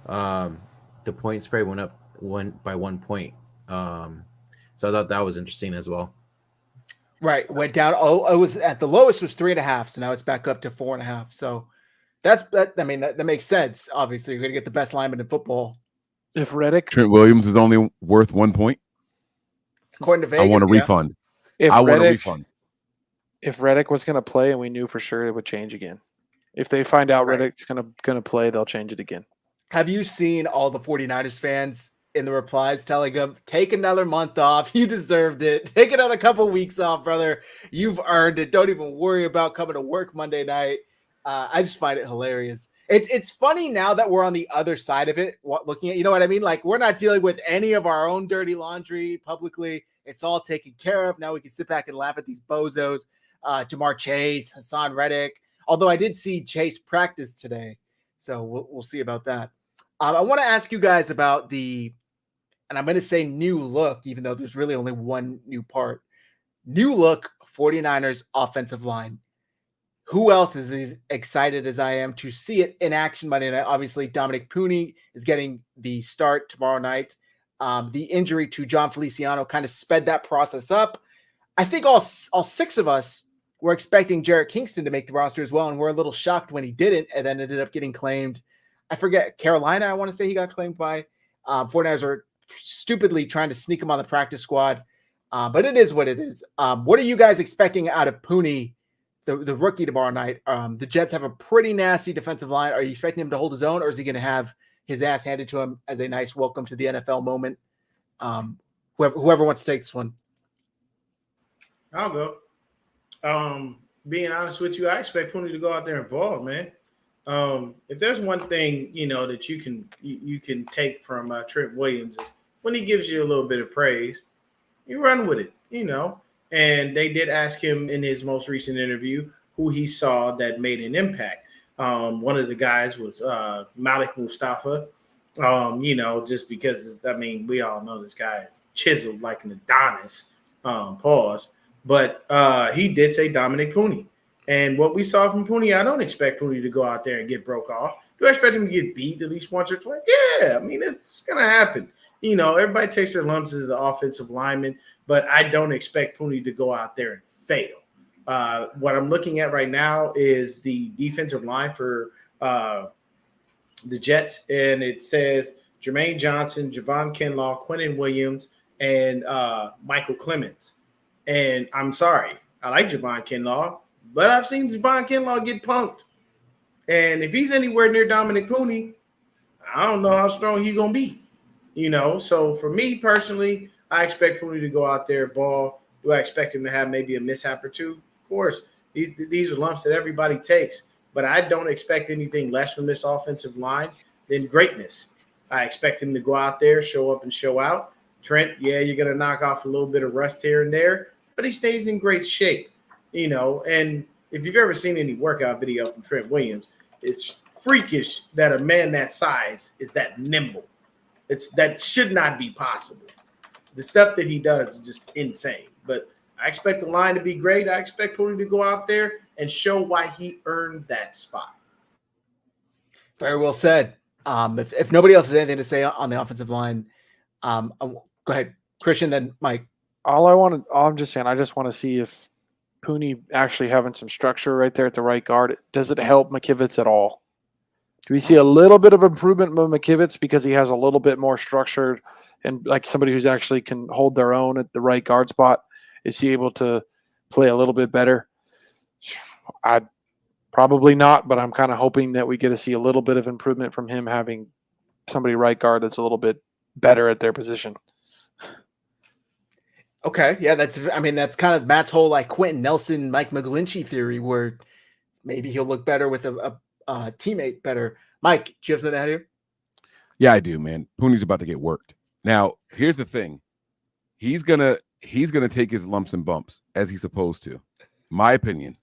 the point spread went by 1 point. So I thought that was interesting as well. Right, went down. Oh, it was at the lowest was 3.5, so now it's back up to 4.5. So that. I mean, that makes sense. Obviously, you're going to get the best lineman in football. If Reddick, Trent Williams is only worth 1 point. According to Vegas, I want a refund. I want a refund. If Reddick was going to play and we knew for sure, it would change again. If they find out Reddick's going to play, they'll change it again. Have you seen all the 49ers fans in the replies telling him, take another month off? You deserved it. Take another couple weeks off, brother. You've earned it. Don't even worry about coming to work Monday night. I just find it hilarious. It's funny now that we're on the other side of it, looking at, you know what I mean? Like, we're not dealing with any of our own dirty laundry publicly. It's all taken care of. Now we can sit back and laugh at these bozos. Jamar Chase, Hassan Reddick. Although I did see Chase practice today. So we'll see about that. I want to ask you guys about and I'm going to say new look, even though there's really only one new part. New look 49ers offensive line. Who else is as excited as I am to see it in action Monday night? Obviously, Dominic Pooney is getting the start tomorrow night. The injury to John Feliciano kind of sped that process up. I think all 6 of us we're expecting Jarrett Kingston to make the roster as well, and we're a little shocked when he didn't, and then ended up getting claimed. I forget, Carolina, I want to say he got claimed by. 49ers are stupidly trying to sneak him on the practice squad, but it is what it is. What are you guys expecting out of Pooney, the rookie, tomorrow night? The Jets have a pretty nasty defensive line. Are you expecting him to hold his own, or is he going to have his ass handed to him as a nice welcome to the NFL moment? Whoever wants to take this one. I'll go. Being honest with you, I expect Pooney to go out there and ball, man. If there's one thing, that you can take from Trent Williams is when he gives you a little bit of praise, you run with it, And they did ask him in his most recent interview who he saw that made an impact. One of the guys was Malik Mustafa, just because, we all know this guy is chiseled like an Adonis, pause. But he did say Dominic Pooney. And what we saw from Pooney, I don't expect Pooney to go out there and get broke off. Do I expect him to get beat at least once or twice? Yeah, it's going to happen. Everybody takes their lumps as the offensive lineman, but I don't expect Pooney to go out there and fail. What I'm looking at right now is the defensive line for the Jets, and it says Jermaine Johnson, Javon Kinlaw, Quentin Williams, and Michael Clemens. And I'm sorry, I like Javon Kinlaw, but I've seen Javon Kinlaw get punked. And if he's anywhere near Dominic Pooney, I don't know how strong he's going to be. So for me personally, I expect Pooney to go out there, ball. Do I expect him to have maybe a mishap or two? Of course, these are lumps that everybody takes. But I don't expect anything less from this offensive line than greatness. I expect him to go out there, show up and show out. Trent, yeah, you're going to knock off a little bit of rust here and there, but he stays in great shape, And if you've ever seen any workout video from Trent Williams, it's freakish that a man that size is that nimble. That should not be possible. The stuff that he does is just insane. But I expect the line to be great. I expect Pooney to go out there and show why he earned that spot. Very well said. If nobody else has anything to say on the offensive line, go ahead, Christian, then Mike. I'm just saying, I just want to see if Pooney actually having some structure right there at the right guard, does it help McKivitz at all? Do we see a little bit of improvement with McKivitz because he has a little bit more structured and like somebody who's actually can hold their own at the right guard spot? Is he able to play a little bit better? I probably not, but I'm kind of hoping that we get to see a little bit of improvement from him having somebody right guard that's a little bit better at their position. Okay, yeah, that's kind of Matt's whole like Quentin Nelson, Mike McGlinchey theory, where maybe he'll look better with a teammate better. Mike, do you have something out here? Yeah, I do, man. Pooney's about to get worked. Now, here's the thing: he's gonna take his lumps and bumps as he's supposed to. My opinion.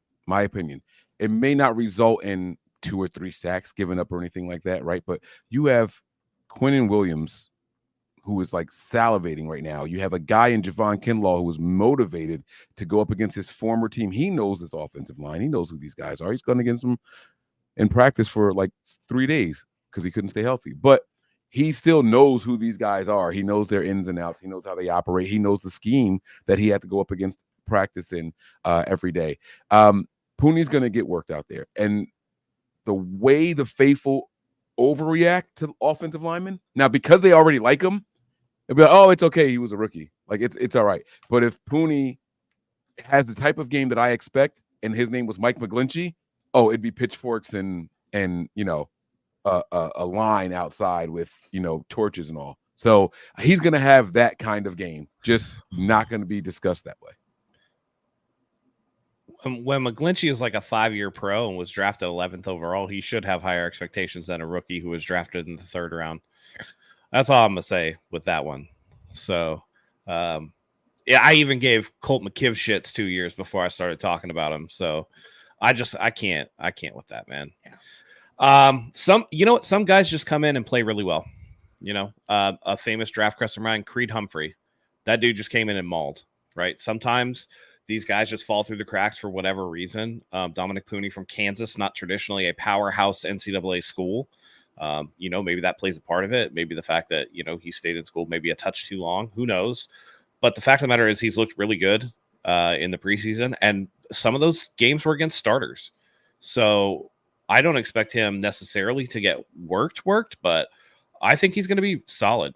It may not result in 2 or 3 sacks given up or anything like that, right? But you have Quentin Williams, who is like salivating right now. You have a guy in Javon Kinlaw who was motivated to go up against his former team. He knows his offensive line. He knows who these guys are. He's gone against them in practice for like 3 days because he couldn't stay healthy. But he still knows who these guys are. He knows their ins and outs. He knows how they operate. He knows the scheme that he had to go up against practice in every day. Pooney's going to get worked out there. And the way the faithful overreact to offensive linemen, now because they already like him, they'll be like, oh, it's okay. He was a rookie. Like, it's all right. But if Pooney has the type of game that I expect, and his name was Mike McGlinchey, oh, it'd be pitchforks and a line outside with, torches and all. So he's going to have that kind of game, just not going to be discussed that way. When McGlinchey is like a 5-year pro and was drafted 11th overall, he should have higher expectations than a rookie who was drafted in the 3rd round. That's all I'm going to say with that one. So, yeah, I even gave Colt McKiv shits 2 years before I started talking about him. So I can't with that, man. Yeah. Some guys just come in and play really well. A famous draft custom Ryan, Creed Humphrey. That dude just came in and mauled, right? Sometimes these guys just fall through the cracks for whatever reason. Dominic Pooney from Kansas, not traditionally a powerhouse NCAA school. Maybe that plays a part of it. Maybe the fact that, he stayed in school maybe a touch too long. Who knows? But the fact of the matter is he's looked really good in the preseason. And some of those games were against starters. So I don't expect him necessarily to get worked, but I think he's going to be solid.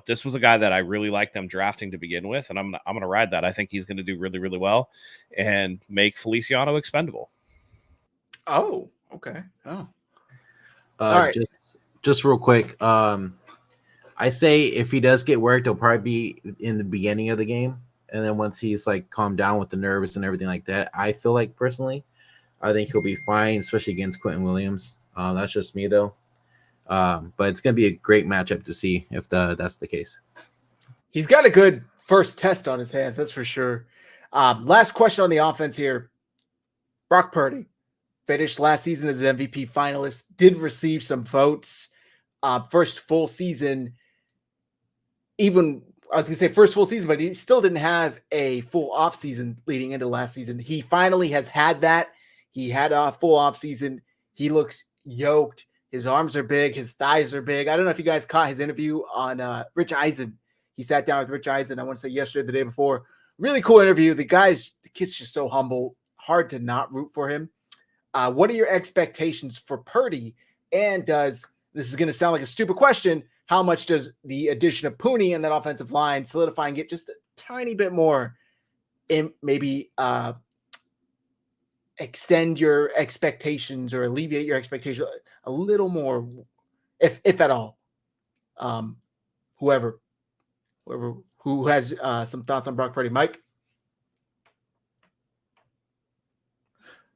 This was a guy that I really liked them drafting to begin with, and I'm going to ride that. I think he's going to do really, really well and make Feliciano expendable. Oh, okay. Oh, All right. Just real quick. I say if he does get worked, it'll probably be in the beginning of the game, and then once he's like calmed down with the nerves and everything like that, I feel like personally, I think he'll be fine, especially against Quentin Williams. That's just me though. But it's going to be a great matchup to see if that's the case. He's got a good first test on his hands, that's for sure. Last question on the offense here. Brock Purdy finished last season as an MVP finalist, did receive some votes. First full season, first full season, but he still didn't have a full off season leading into last season. He finally has had that. He had a full off season. He looks yoked. His arms are big. His thighs are big. I don't know if you guys caught his interview on Rich Eisen. He sat down with Rich Eisen, I want to say yesterday, the day before. Really cool interview. The kid's just so humble. Hard to not root for him. What are your expectations for Purdy? And this is going to sound like a stupid question, how much does the addition of Pooney and that offensive line solidify and get just a tiny bit more, maybe extend your expectations or alleviate your expectations a little more, if at all? Whoever who has some thoughts on Brock Purdy. Mike?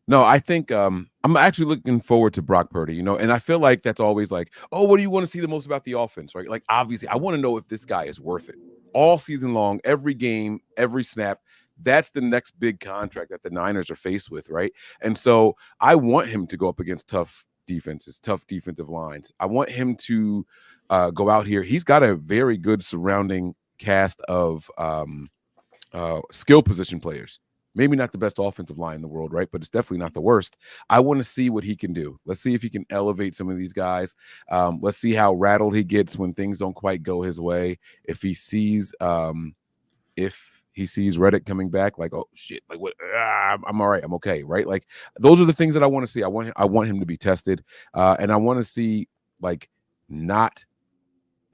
No, I think I'm actually looking forward to Brock Purdy, and I feel like that's always like, oh, what do you want to see the most about the offense, right? Like, obviously, I want to know if this guy is worth it all season long, every game, every snap. That's the next big contract that the Niners are faced with, right? And so I want him to go up against tough defenses, tough defensive lines. I want him to go out here. He's got a very good surrounding cast of skill position players. Maybe not the best offensive line in the world, right? But it's definitely not the worst. I want to see what he can do. Let's see if he can elevate some of these guys. Let's see how rattled he gets when things don't quite go his way. If he sees Reddick coming back, like, oh shit, like what? I'm all right. I'm okay, right? Like, those are the things that I want to see. I want him to be tested, and I want to see like not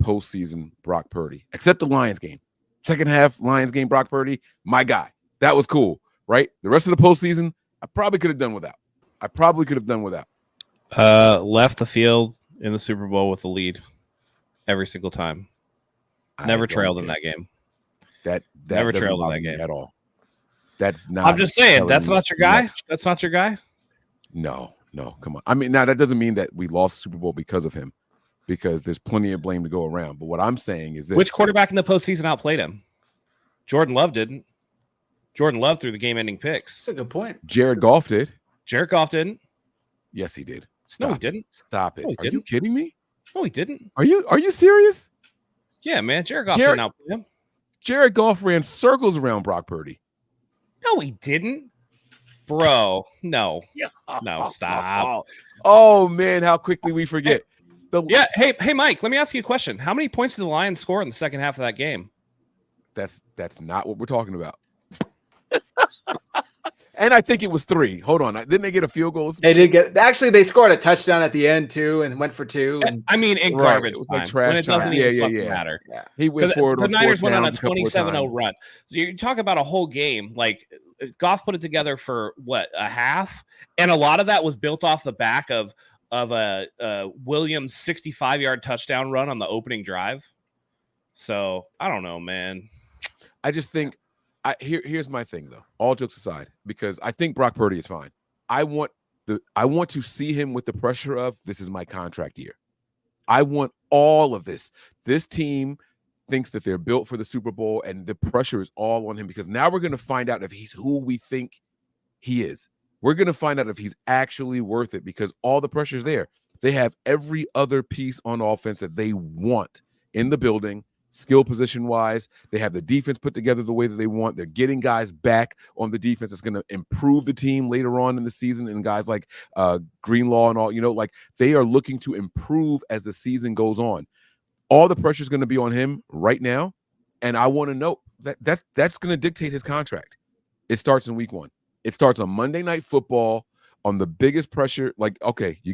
postseason Brock Purdy, except the Lions game. Second half Lions game, Brock Purdy, my guy. That was cool. Right, the rest of the postseason, I probably could have done without. Left the field in the Super Bowl with the lead every single time. Never trailed in that game. That never trailed in that game at all. That's not. I'm just saying, that's not your guy. Much. That's not your guy. No, come on. I mean, now that doesn't mean that we lost the Super Bowl because of him, because there's plenty of blame to go around. But what I'm saying is this: which quarterback in the postseason outplayed him? Jordan Love didn't. Jordan Love threw the game-ending picks. That's a good point. Jared Goff did. Jared Goff didn't. Yes, he did. No, he didn't. Stop it. No, he didn't. Are you kidding me? No, he didn't. Are you serious? Yeah, man. Jared Goff didn't outplay him. Jared Goff ran circles around Brock Purdy. No, he didn't. Bro, no. No, stop. Oh, man, how quickly we forget. Hey, Mike, let me ask you a question. How many points did the Lions score in the second half of that game? That's not what we're talking about. And I think it was 3. Hold on. Didn't they get a field goal? They did get. Actually, they scored a touchdown at the end too, and went for 2. And I mean, in garbage it was time, like trash when it doesn't time. even fucking matter. Yeah. He went for it. The Niners went on a 27-0 run. So you talk about a whole game. Like, Goff put it together for what, a half, and a lot of that was built off the back of a Williams 65-yard touchdown run on the opening drive. So I don't know, man. I just think. Here's my thing, though. All jokes aside, because I think Brock Purdy is fine. I want to see him with the pressure of, this is my contract year. I want all of this. This team thinks that they're built for the Super Bowl, and the pressure is all on him, because now we're going to find out if he's who we think he is. We're going to find out if he's actually worth it, because all the pressure is there. They have every other piece on offense that they want in the building. Skill position wise, they have the defense put together the way that they want. They're getting guys back on the defense that's going to improve the team later on in the season, and guys like Greenlaw and all, like, they are looking to improve as the season goes on. All the pressure is going to be on him right now, and I want to know that's going to dictate his contract. It starts in week 1. It starts on Monday Night Football on the biggest pressure. Like, okay, you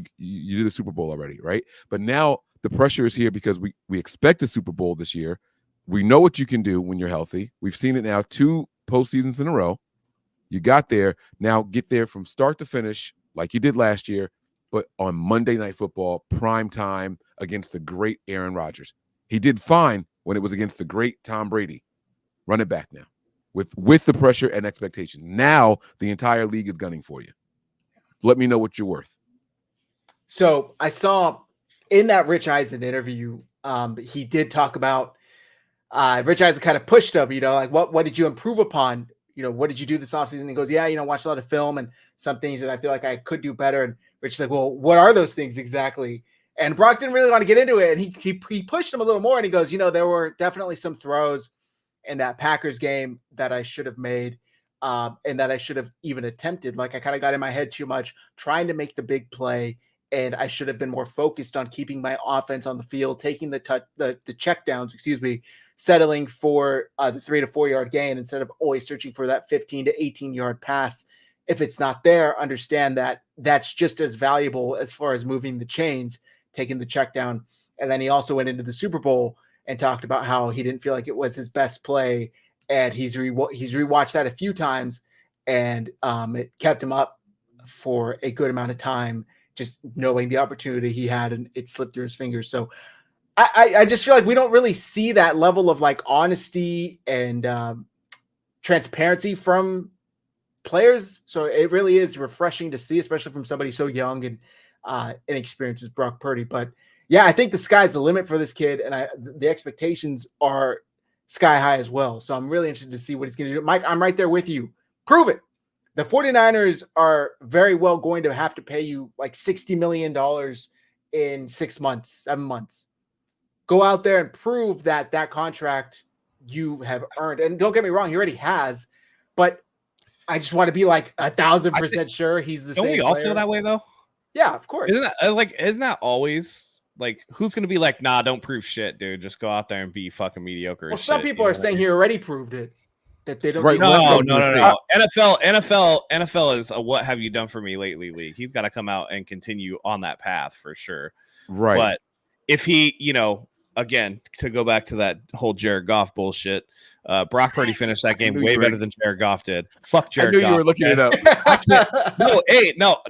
do the Super Bowl already, right? But now the pressure is here because we expect the Super Bowl this year. We know what you can do when you're healthy. We've seen it now 2 postseasons in a row. You got there. Now get there from start to finish like you did last year, but on Monday Night Football, prime time against the great Aaron Rodgers. He did fine when it was against the great Tom Brady. Run it back now with the pressure and expectation. Now the entire league is gunning for you. Let me know what you're worth. So I saw in that Rich Eisen interview, he did talk about Rich Eisen kind of pushed him, like what did you improve upon? What did you do this offseason? And he goes, yeah, watch a lot of film and some things that I feel like I could do better. And Rich is like, well, what are those things exactly? And Brock didn't really want to get into it. And he pushed him a little more. And he goes, there were definitely some throws in that Packers game that I should have made and that I should have even attempted. Like I kind of got in my head too much trying to make the big play. And I should have been more focused on keeping my offense on the field, taking the check downs, settling for the 3 to 4 yard gain instead of always searching for that 15 to 18 yard pass. If it's not there, understand that that's just as valuable as far as moving the chains, taking the check down. And then he also went into the Super Bowl and talked about how he didn't feel like it was his best play. And he's rewatched that a few times, and it kept him up for a good amount of time, just knowing the opportunity he had, and it slipped through his fingers. So I just feel like we don't really see that level of like honesty and transparency from players. So it really is refreshing to see, especially from somebody so young and inexperienced as Brock Purdy. But yeah, I think the sky's the limit for this kid, and the expectations are sky high as well. So I'm really interested to see what he's going to do. Mike, I'm right there with you. Prove it. The 49ers are very well going to have to pay you like $60 million in 6 months, 7 months. Go out there and prove that contract you have earned. And don't get me wrong, he already has, but I just want to be like 1,000% sure he's the same. Don't we all player. feel that way though? Yeah, of course. Isn't that always like, who's going to be like, nah, don't prove shit, dude. Just go out there and be fucking mediocre. Well, some people are saying he already proved it. That they don't. Right. No. NFL is a what have you done for me lately league. He's got to come out and continue on that path for sure. Right. But if he, again, to go back to that whole Jared Goff bullshit, Brock Purdy finished that game way better than Jared Goff did. Fuck Jared Goff. I knew you were looking it up.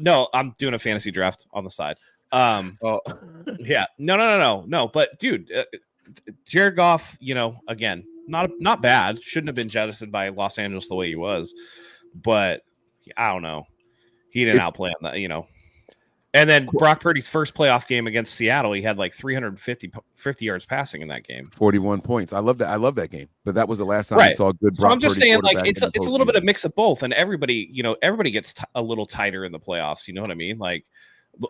No, I'm doing a fantasy draft on the side. Yeah, no. But dude, Jared Goff, again, not bad. Shouldn't have been jettisoned by Los Angeles the way he was, but I don't know. He didn't outplay on that, And then Brock Purdy's first playoff game against Seattle, he had like 350 yards passing in that game. 41 points. I love that game. But that was the last time I saw a good Brock So I'm just Purdy saying, like, quarterback it's a little bit of mix of both, and everybody gets a little tighter in the playoffs. You know what I mean? Like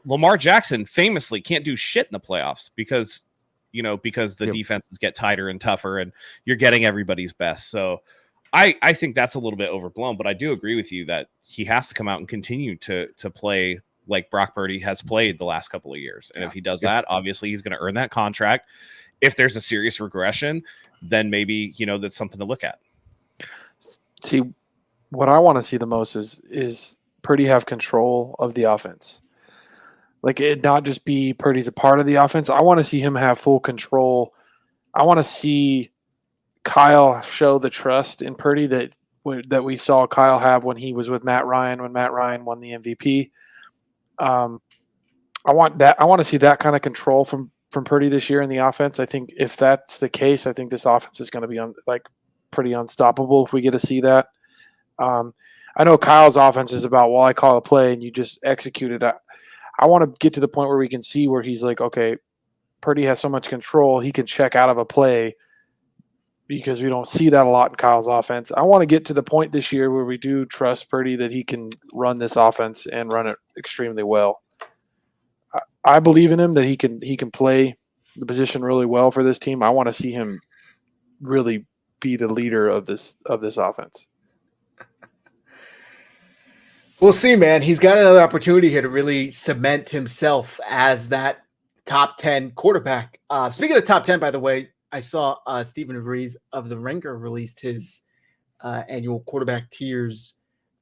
Lamar Jackson famously can't do shit in the playoffs because the defenses get tighter and tougher, and you're getting everybody's best. So I think that's a little bit overblown, but I do agree with you that he has to come out and continue to play like Brock Purdy has played the last couple of years. And if he does that, obviously he's going to earn that contract. If there's a serious regression, then maybe, that's something to look at. See, what I want to see the most is Purdy have control of the offense. Like, it not just be Purdy's a part of the offense. I want to see him have full control. I want to see Kyle show the trust in Purdy that we saw Kyle have when he was with Matt Ryan, when Matt Ryan won the MVP. I want to see that kind of control from Purdy this year in the offense. I think if that's the case, I think this offense is going to be pretty unstoppable if we get to see that. I know Kyle's offense is about, well, I call a play and you just execute it. I want to get to the point where we can see where he's like, okay, Purdy has so much control, he can check out of a play, because we don't see that a lot in Kyle's offense. I want to get to the point this year where we do trust Purdy that he can run this offense and run it extremely well. I believe in him that he can play the position really well for this team. I want to see him really be the leader of this offense. We'll see, man. He's got another opportunity here to really cement himself as that top 10 quarterback. Speaking of top 10, by the way, I saw Stephen Rees of The Ringer released his annual quarterback tiers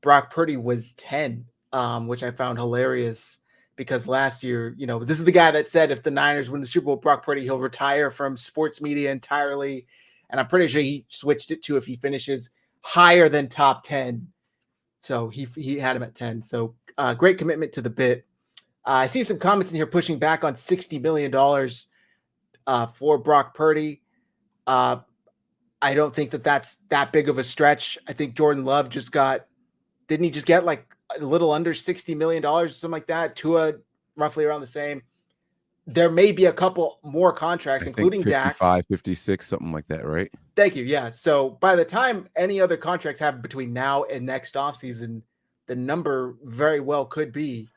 Brock Purdy was 10, which I found hilarious because last year, this is the guy that said if the Niners win the Super Bowl, Brock Purdy, he'll retire from sports media entirely. And I'm pretty sure he switched it to if he finishes higher than top 10. So he had him at 10. So great commitment to the bit. I see some comments in here pushing back on $60 million for Brock Purdy. I don't think that's that big of a stretch. I think Jordan Love didn't he just get like a little under $60 million, something like that? Tua roughly around the same. There may be a couple more contracts, including 55, Dak. 56, something like that, right? Thank you. Yeah. So by the time any other contracts happen between now and next offseason, the number very well could be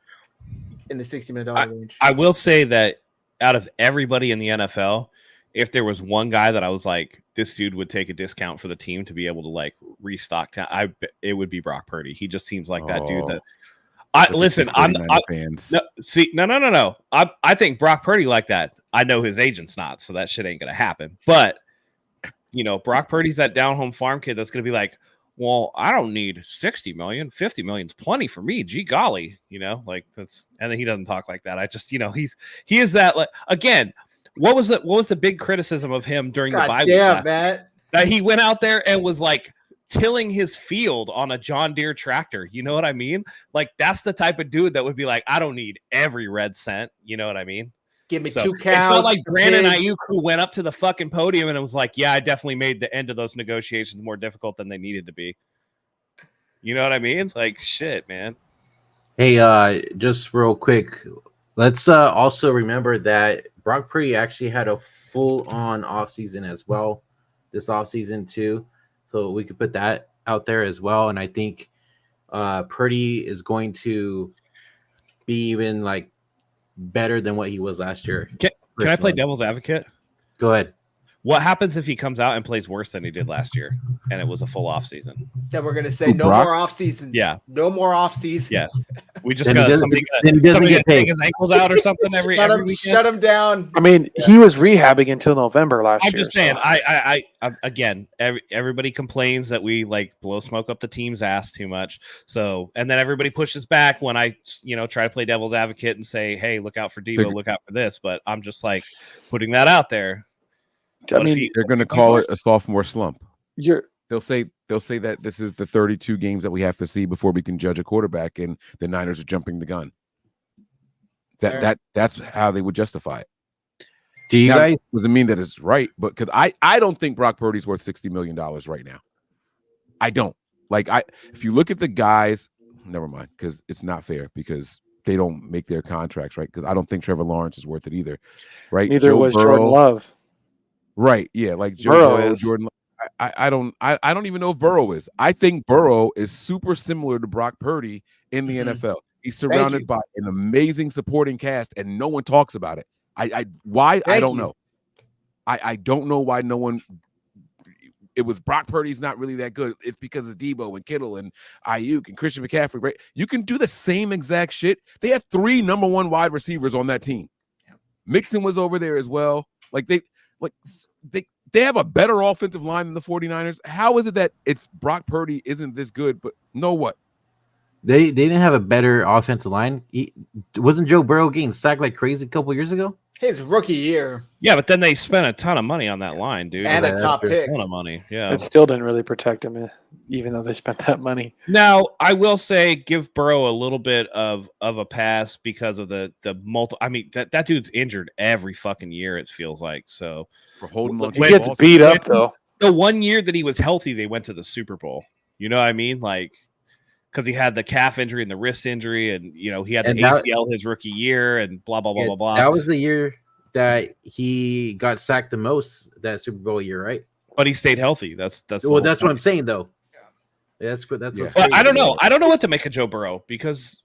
in the $60 million range. I will say that out of everybody in the NFL, if there was one guy that I was like, this dude would take a discount for the team to be able to like restock it would be Brock Purdy. He just seems like that dude that listen, fans. No. I think Brock Purdy like that. I know his agent's not, so that shit ain't gonna happen. But Brock Purdy's that down home farm kid that's gonna be like, well, I don't need 60 million, 50 million's plenty for me. Gee golly, like that's, and then he doesn't talk like that. I just, he is that like again. What was the big criticism of him during the bye week? Yeah, Matt. That he went out there and was like tilling his field on a John Deere tractor. You know what I mean? Like that's the type of dude that would be like, I don't need every red cent. You know what I mean? Give me 2 cows. It's not like Brandon Ayuk who went up to the fucking podium and it was like, yeah, I definitely made the end of those negotiations more difficult than they needed to be. You know what I mean? Like shit, man. Hey, just real quick, let's also remember that Brock Purdy actually had a full-on offseason as well this offseason too. So we could put that out there as well. And I think Purdy is going to be even like better than what he was last year. Can I play devil's advocate? Go ahead. What happens if he comes out and plays worse than he did last year and it was a full off season? Then we're going to say no more off seasons. Yeah. No more off seasons. Yeah. We just got somebody take his ankles out or something every weekend. Shut him down. I mean, he was rehabbing until November last year. I'm just saying, I again, everybody complains that we like blow smoke up the team's ass too much. So, and then everybody pushes back when I, try to play devil's advocate and say, hey, look out for Debo, look out for this. But I'm just like putting that out there. I mean, they're going to call it a sophomore slump. They'll say that this is the 32 games that we have to see before we can judge a quarterback, and the Niners are jumping the gun. That's how they would justify it. Do you guys doesn't mean that it's right, but because I don't think Brock Purdy's worth $60 million right now. I don't. If you look at the guys, never mind, because it's not fair because they don't make their contracts right. Because I don't think Trevor Lawrence is worth it either. Right? Neither was Jordan Love. Right. Yeah. Like Burrow is. Jordan. I don't even know if Burrow is. I think Burrow is super similar to Brock Purdy in the NFL. He's surrounded by an amazing supporting cast, and no one talks about it. Why? I don't know. I don't know why no one. It was Brock Purdy's not really that good. It's because of Debo and Kittle and Ayuk and Christian McCaffrey. Right? You can do the same exact shit. They have 3 number 1 wide receivers on that team. Mixon was over there as well. They have a better offensive line than the 49ers. How is it that it's Brock Purdy isn't this good, but what? They didn't have a better offensive line. Wasn't Joe Burrow getting sacked like crazy a couple years ago? His rookie year. Yeah, but then they spent a ton of money on that line, dude. And a top pick. A ton of money. Yeah. It still didn't really protect him, even though they spent that money. Now, I will say give Burrow a little bit of a pass because of the multi. I mean, that dude's injured every fucking year, it feels like. So for holding on, he gets beat up though. The 1 year that he was healthy, they went to the Super Bowl. You know what I mean? Like, because he had the calf injury and the wrist injury, and he had the ACL his rookie year, and blah blah blah blah blah. That was the year that he got sacked the most that Super Bowl year, right? But he stayed healthy. That's what I'm saying though. Yeah, that's good. That's Well, I don't know. I don't know what to make of Joe Burrow because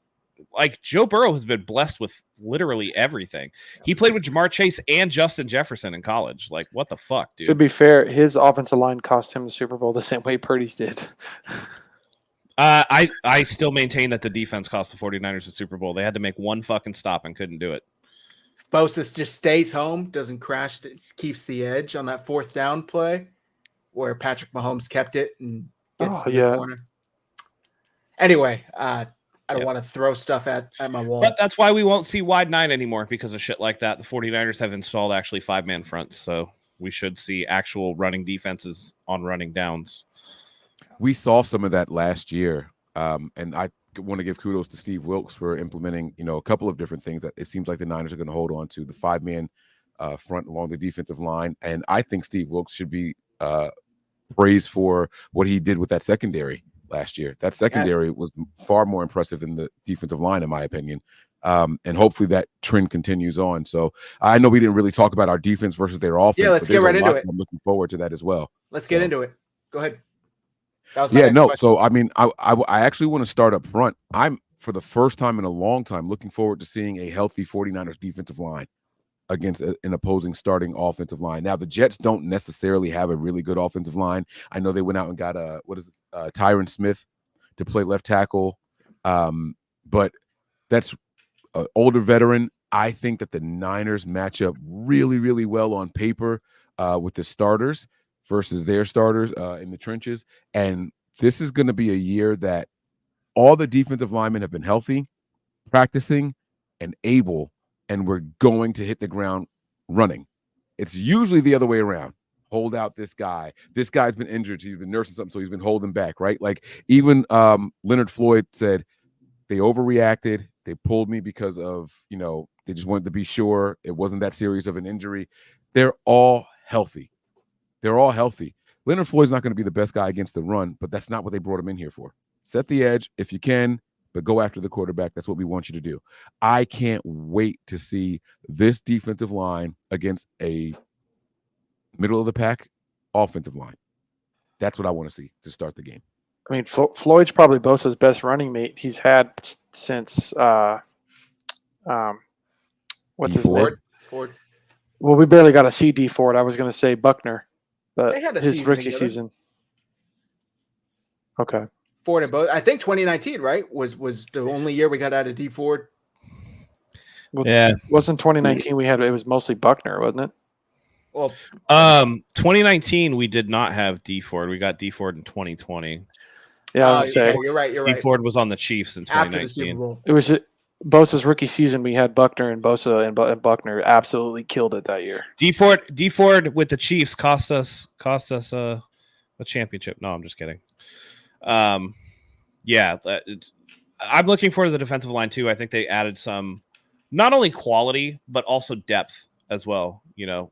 like Joe Burrow has been blessed with literally everything. He played with Jamar Chase and Justin Jefferson in college. Like, what the fuck, dude? To be fair, his offensive line cost him the Super Bowl the same way Purdy's did. I still maintain that the defense cost the 49ers the Super Bowl. They had to make one fucking stop and couldn't do it. Bosa just stays home, doesn't crash, keeps the edge on that 4th down play where Patrick Mahomes kept it and gets to the corner. Anyway, I don't Yeah. want to throw stuff at my wall. But that's why we won't see wide 9 anymore, because of shit like that. The 49ers have installed actually 5-man fronts, so we should see actual running defenses on running downs. We saw some of that last year, and I want to give kudos to Steve Wilkes for implementing, a couple of different things that it seems like the Niners are going to hold on to. The 5-man front along the defensive line, and I think Steve Wilkes should be praised for what he did with that secondary last year. That secondary was far more impressive than the defensive line, in my opinion. And hopefully that trend continues on. So I know we didn't really talk about our defense versus their offense. Yeah, let's but get right into it. I'm looking forward to that as well. Let's get into it. Go ahead. That was my Yeah, next no. question. So I mean, I actually want to start up front. I'm, for the first time in a long time, looking forward to seeing a healthy 49ers defensive line against an opposing starting offensive line. Now, the Jets don't necessarily have a really good offensive line. I know they went out and got Tyron Smith to play left tackle, but that's an older veteran. I think that the Niners match up really, really well on paper with the starters versus their starters in the trenches. And this is going to be a year that all the defensive linemen have been healthy, practicing, and able, and we're going to hit the ground running. It's usually the other way around. Hold out this guy. This guy's been injured. He's been nursing something, so he's been holding back, right? Like even Leonard Floyd said, they overreacted. They pulled me because of, they just wanted to be sure it wasn't that serious of an injury. They're all healthy. They're all healthy. Leonard Floyd's not going to be the best guy against the run, but that's not what they brought him in here for. Set the edge if you can, but go after the quarterback. That's what we want you to do. I can't wait to see this defensive line against a middle of the pack offensive line. That's what I want to see to start the game. I mean, Floyd's probably Bosa's best running mate he's had since what's his name? Ford. Well, we barely got a CD Ford. I was going to say Buckner, but They had a his season rookie together. season. Okay. Ford and both. I think 2019, right, was the only year we got out of D Ford. Well, Yeah. Wasn't 2019 we had, it was mostly Buckner, wasn't it? Well, 2019 we did not have D Ford. We got D Ford in 2020. Yeah, I was yeah, say you're right. You're D right. Ford was on the Chiefs in After the Super 2019. Bowl. it was Bosa's rookie season. We had Buckner and Bosa, and Buckner absolutely killed it that year. D Ford with the Chiefs cost us a championship. No, I'm just kidding. Yeah, I'm looking forward to the defensive line too. I think they added some, not only quality but also depth as well.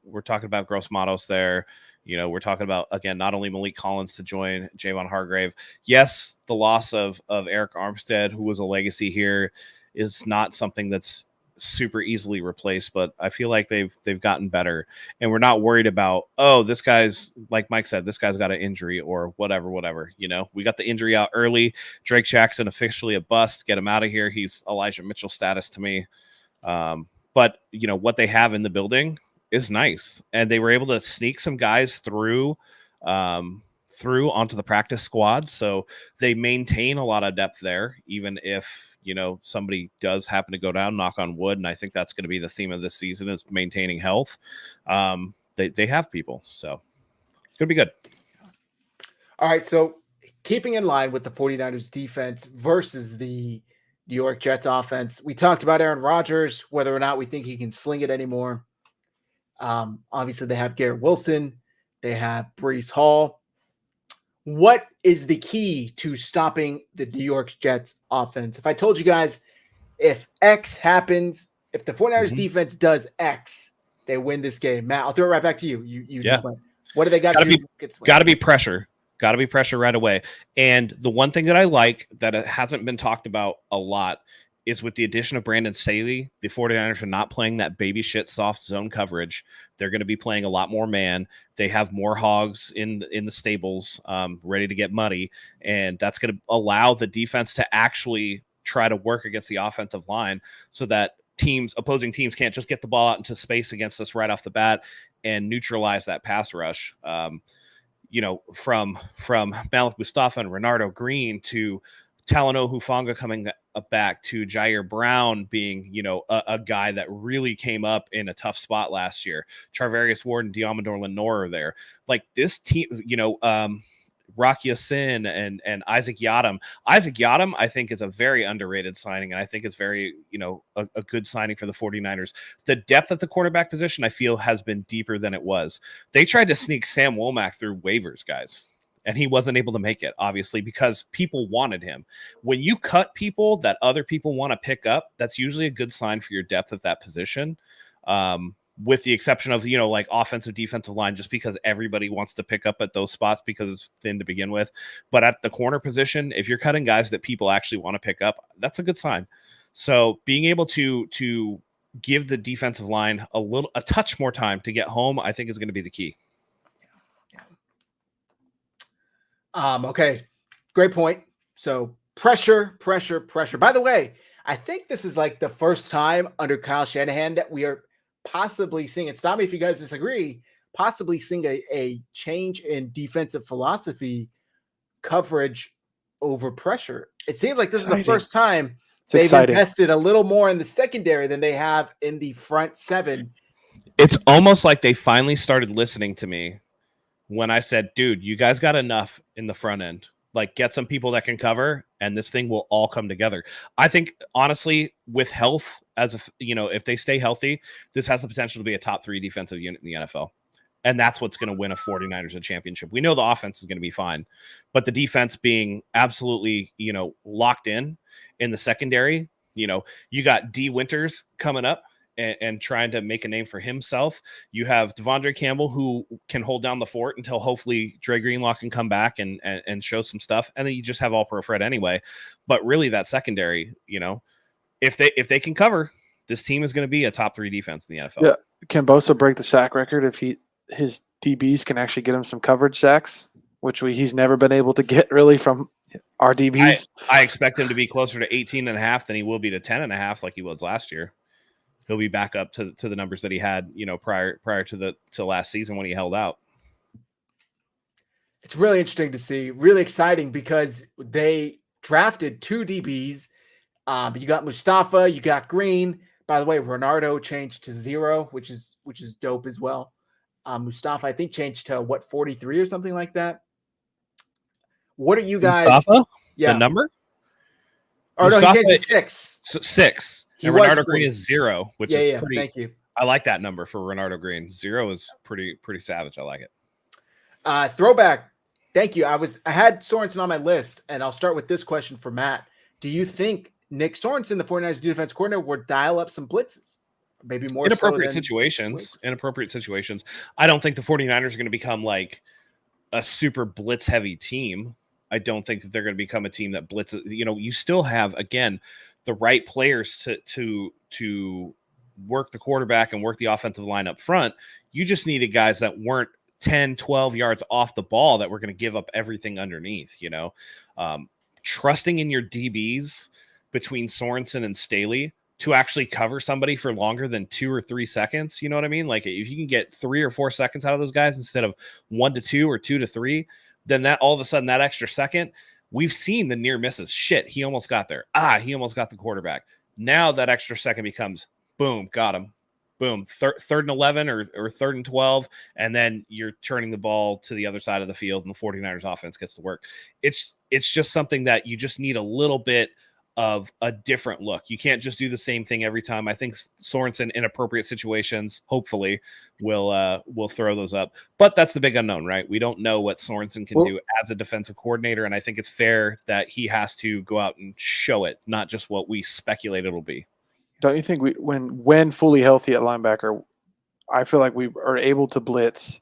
We're talking about Gross Matos there. We're talking about, again, not only Malik Collins to join Javon Hargrave. Yes, the loss of Eric Armstead, who was a legacy here, is not something that's super easily replaced, but I feel like they've gotten better, and we're not worried about, this guy's, like Mike said, this guy's got an injury or whatever. We got the injury out early. Drake Jackson officially a bust. Get him out of here. He's Elijah Mitchell status to me. But what they have in the building is nice, and they were able to sneak some guys through onto the practice squad, so they maintain a lot of depth there, even if somebody does happen to go down, knock on wood. And I think that's going to be the theme of this season, is maintaining health. They have people, so it's going to be good. All right, so keeping in line with the 49ers defense versus the New York Jets offense, we talked about Aaron Rodgers, whether or not we think he can sling it anymore. Obviously, they have Garrett Wilson. They have Breece Hall. What is the key to stopping the New York Jets offense? If I told you guys, if X happens, if the 49ers defense does X, they win this game. Matt, I'll throw it right back to you. You just went. What do they got to do? Got to be pressure. Got to be pressure right away. And the one thing that I like that it hasn't been talked about a lot is with the addition of Brandon Staley, the 49ers are not playing that baby shit soft zone coverage. They're going to be playing a lot more man. They have more hogs in the stables ready to get muddy, and that's going to allow the defense to actually try to work against the offensive line so that opposing teams can't just get the ball out into space against us right off the bat and neutralize that pass rush. From Malik Mustafa and Renardo Green to Talanoa Hufanga coming back to Jair Brown being, a guy that really came up in a tough spot last year. Charvarius Ward and Diamador Lenore are there. Like this team, Rocky Sin and Isaac Yadam. Isaac Yadam, I think, is a very underrated signing, and I think it's very, a good signing for the 49ers. The depth at the quarterback position, I feel, has been deeper than it was. They tried to sneak Sam Womack through waivers, guys, and he wasn't able to make it, obviously, because people wanted him. When you cut people that other people want to pick up, that's usually a good sign for your depth at that position. With the exception of, like offensive, defensive line, just because everybody wants to pick up at those spots because it's thin to begin with. But at the corner position, if you're cutting guys that people actually want to pick up, that's a good sign. So being able to give the defensive line a touch more time to get home, I think is going to be the key. Okay. Great point. So pressure. By the way, I think this is like the first time under Kyle Shanahan that we are possibly seeing, and stop me if you guys disagree, possibly seeing a change in defensive philosophy, coverage over pressure. It seems like this is the first time they've invested a little more in the secondary than they have in the front seven. It's almost like they finally started listening to me when I said, dude, you guys got enough in the front end. Like, get some people that can cover, and this thing will all come together. I think, honestly, with health, if they stay healthy, this has the potential to be a top 3 defensive unit in the NFL. And that's what's going to win a 49ers a championship. We know the offense is going to be fine, but the defense being absolutely, locked in the secondary, you got D Winters coming up and trying to make a name for himself. You have Devondre Campbell, who can hold down the fort until hopefully Dre Greenlaw can come back and show some stuff. And then you just have All-Pro Fred anyway. But really that secondary, if they can cover, this team is going to be a top 3 defense in the NFL. Yeah. Can Bosa break the sack record if his DBs can actually get him some coverage sacks, which he's never been able to get really from our DBs? I expect him to be closer to 18.5 than he will be to 10.5 like he was last year. He'll be back up to the numbers that he had, prior to last season when he held out. It's really interesting to see, really exciting, because they drafted 2 DBs. You got Mustafa, you got Green. By the way, Renardo changed to 0, which is dope as well. Mustafa, I think, changed to 43 or something like that. What are you guys? Mustafa? Yeah, the number? Oh, no, he changed to 6. 6. And Renardo Green is 0, which is pretty. Thank you. I like that number for Renardo Green. 0 is pretty savage. I like it. Throwback. Thank you. I had Sorensen on my list, and I'll start with this question for Matt. Do you think Nick Sorensen, the 49ers defense coordinator, would dial up some blitzes? Maybe more inappropriate situations. I don't think the 49ers are going to become like a super blitz heavy team. I don't think that they're going to become a team that blitzes. You still have, again, the right players to work the quarterback and work the offensive line up front. You just needed guys that weren't 10, 12 yards off the ball that were going to give up everything underneath, trusting in your DBs between Sorensen and Staley to actually cover somebody for longer than 2 or 3 seconds. You know what I mean? Like, if you can get 3 or 4 seconds out of those guys instead of 1 to 2 or 2 to 3, then that all of a sudden that extra second, we've seen the near misses. Shit, he almost got there. He almost got the quarterback. Now that extra second becomes, boom, got him. Boom, third and 11 or third and 12, and then you're turning the ball to the other side of the field, and the 49ers offense gets to work. It's just something that you just need a little bit of a different look. You can't just do the same thing every time. I think Sorensen, in appropriate situations, hopefully will throw those up. But that's the big unknown, right? We don't know what Sorensen can do as a defensive coordinator, and I think it's fair that he has to go out and show it, not just what we speculate it'll be. Don't you think when fully healthy at linebacker, I feel like we are able to blitz.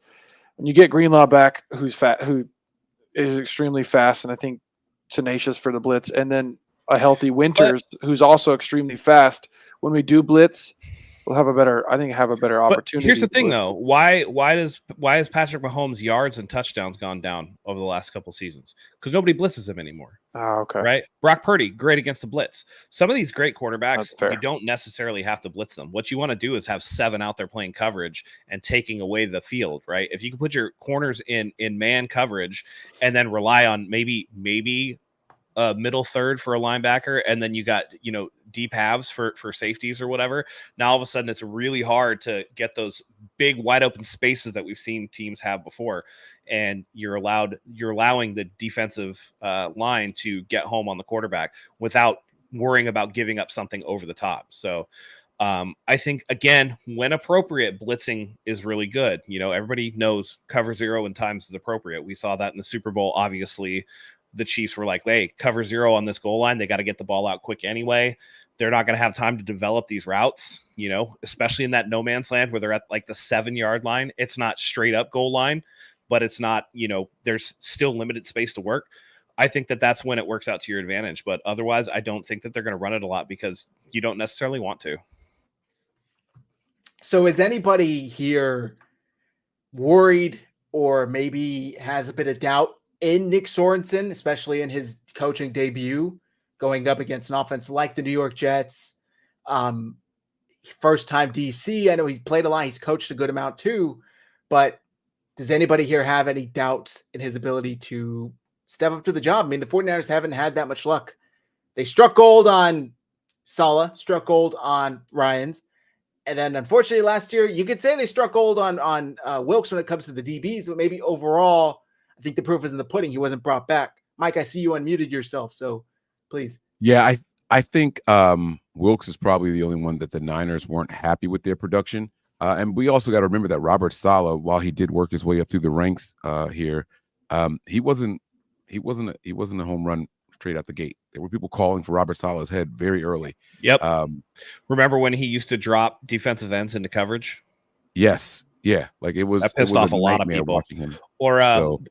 When you get Greenlaw back, who is extremely fast and I think tenacious for the blitz, and then a healthy Winters, who's also extremely fast. When we do blitz, we'll have a better opportunity. Here's the thing, though. Why has Patrick Mahomes' yards and touchdowns gone down over the last couple seasons? Because nobody blitzes him anymore. Oh, okay. Right? Brock Purdy, great against the blitz. Some of these great quarterbacks, you don't necessarily have to blitz them. What you want to do is have 7 out there playing coverage and taking away the field, right? If you can put your corners in man coverage and then rely on maybe a middle third for a linebacker, and then you got, deep halves for safeties or whatever. Now all of a sudden it's really hard to get those big wide open spaces that we've seen teams have before, and you're allowing the defensive line to get home on the quarterback without worrying about giving up something over the top. So I think, again, when appropriate, blitzing is really good. Everybody knows cover zero in times is appropriate. We saw that in the Super Bowl. Obviously, the Chiefs were like, hey, cover zero on this goal line. They got to get the ball out quick anyway. They're not going to have time to develop these routes, especially in that no man's land where they're at like the 7-yard line. It's not straight up goal line, but it's not, there's still limited space to work. I think that that's when it works out to your advantage. But otherwise, I don't think that they're going to run it a lot because you don't necessarily want to. So is anybody here worried or maybe has a bit of doubt in Nick Sorensen, especially in his coaching debut, going up against an offense like the New York Jets? First time DC. I know he's played a lot. He's coached a good amount too. But does anybody here have any doubts in his ability to step up to the job? I mean, the 49ers haven't had that much luck. They struck gold on Saleh, struck gold on Ryans. And then, unfortunately, last year, you could say they struck gold on Wilkes when it comes to the DBs, but maybe overall, I think the proof is in the pudding. He wasn't brought back. Mike, I see you unmuted yourself, so please. Yeah, I think Wilkes is probably the only one that the Niners weren't happy with their production. And we also got to remember that Robert Saleh, while he did work his way up through the ranks here, he wasn't a home run straight out the gate. There were people calling for Robert Saleh's head very early. Yep. Remember when he used to drop defensive ends into coverage? Yes. Yeah. Like that pissed off a lot of people. Watching him. Or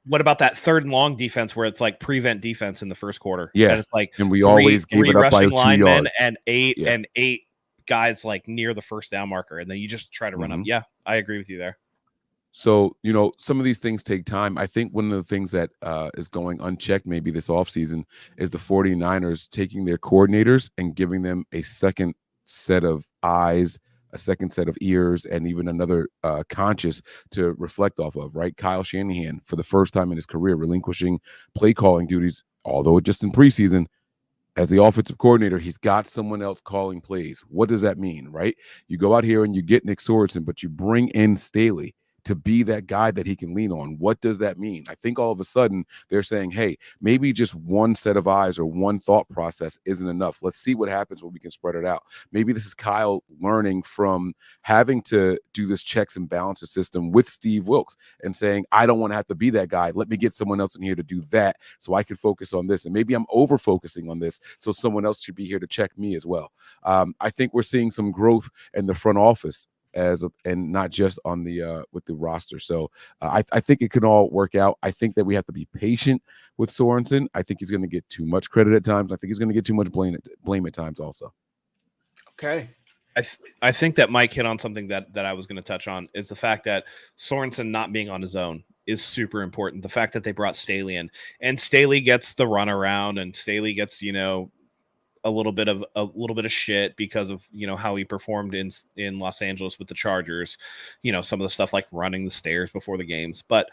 what about that 3rd and long defense where it's like prevent defense in the first quarter? Yeah. And it's like and we always gave it up by 2 yards. And eight guys like near the first down marker, and then you just try to run up. Yeah, I agree with you there. So, some of these things take time. I think one of the things that is going unchecked maybe this offseason is the 49ers taking their coordinators and giving them a second set of eyes, a second set of ears, and even another conscious to reflect off of, right? Kyle Shanahan, for the first time in his career, relinquishing play calling duties, although just in preseason. As the offensive coordinator, he's got someone else calling plays. What does that mean, right? You go out here and you get Nick Sorensen, but you bring in Staley to be that guy that he can lean on. What does that mean? I think all of a sudden they're saying, hey, maybe just one set of eyes or one thought process isn't enough. Let's see what happens when we can spread it out. Maybe this is Kyle learning from having to do this checks and balances system with Steve Wilkes and saying, I don't want to have to be that guy. Let me get someone else in here to do that so I can focus on this. And maybe I'm over focusing on this, so someone else should be here to check me as well. I think we're seeing some growth in the front office and not just on the with the roster. So I think it can all work out. I think that we have to be patient with Sorensen. I think he's going to get too much credit at times. I think he's going to get too much blame at times also. Okay. I think that Mike hit on something that I was going to touch on is the fact that Sorensen not being on his own is super important. The fact that they brought Staley in, and Staley gets the runaround, and Staley gets, a little bit of shit because of how he performed in Los Angeles with the Chargers, some of the stuff like running the stairs before the games. But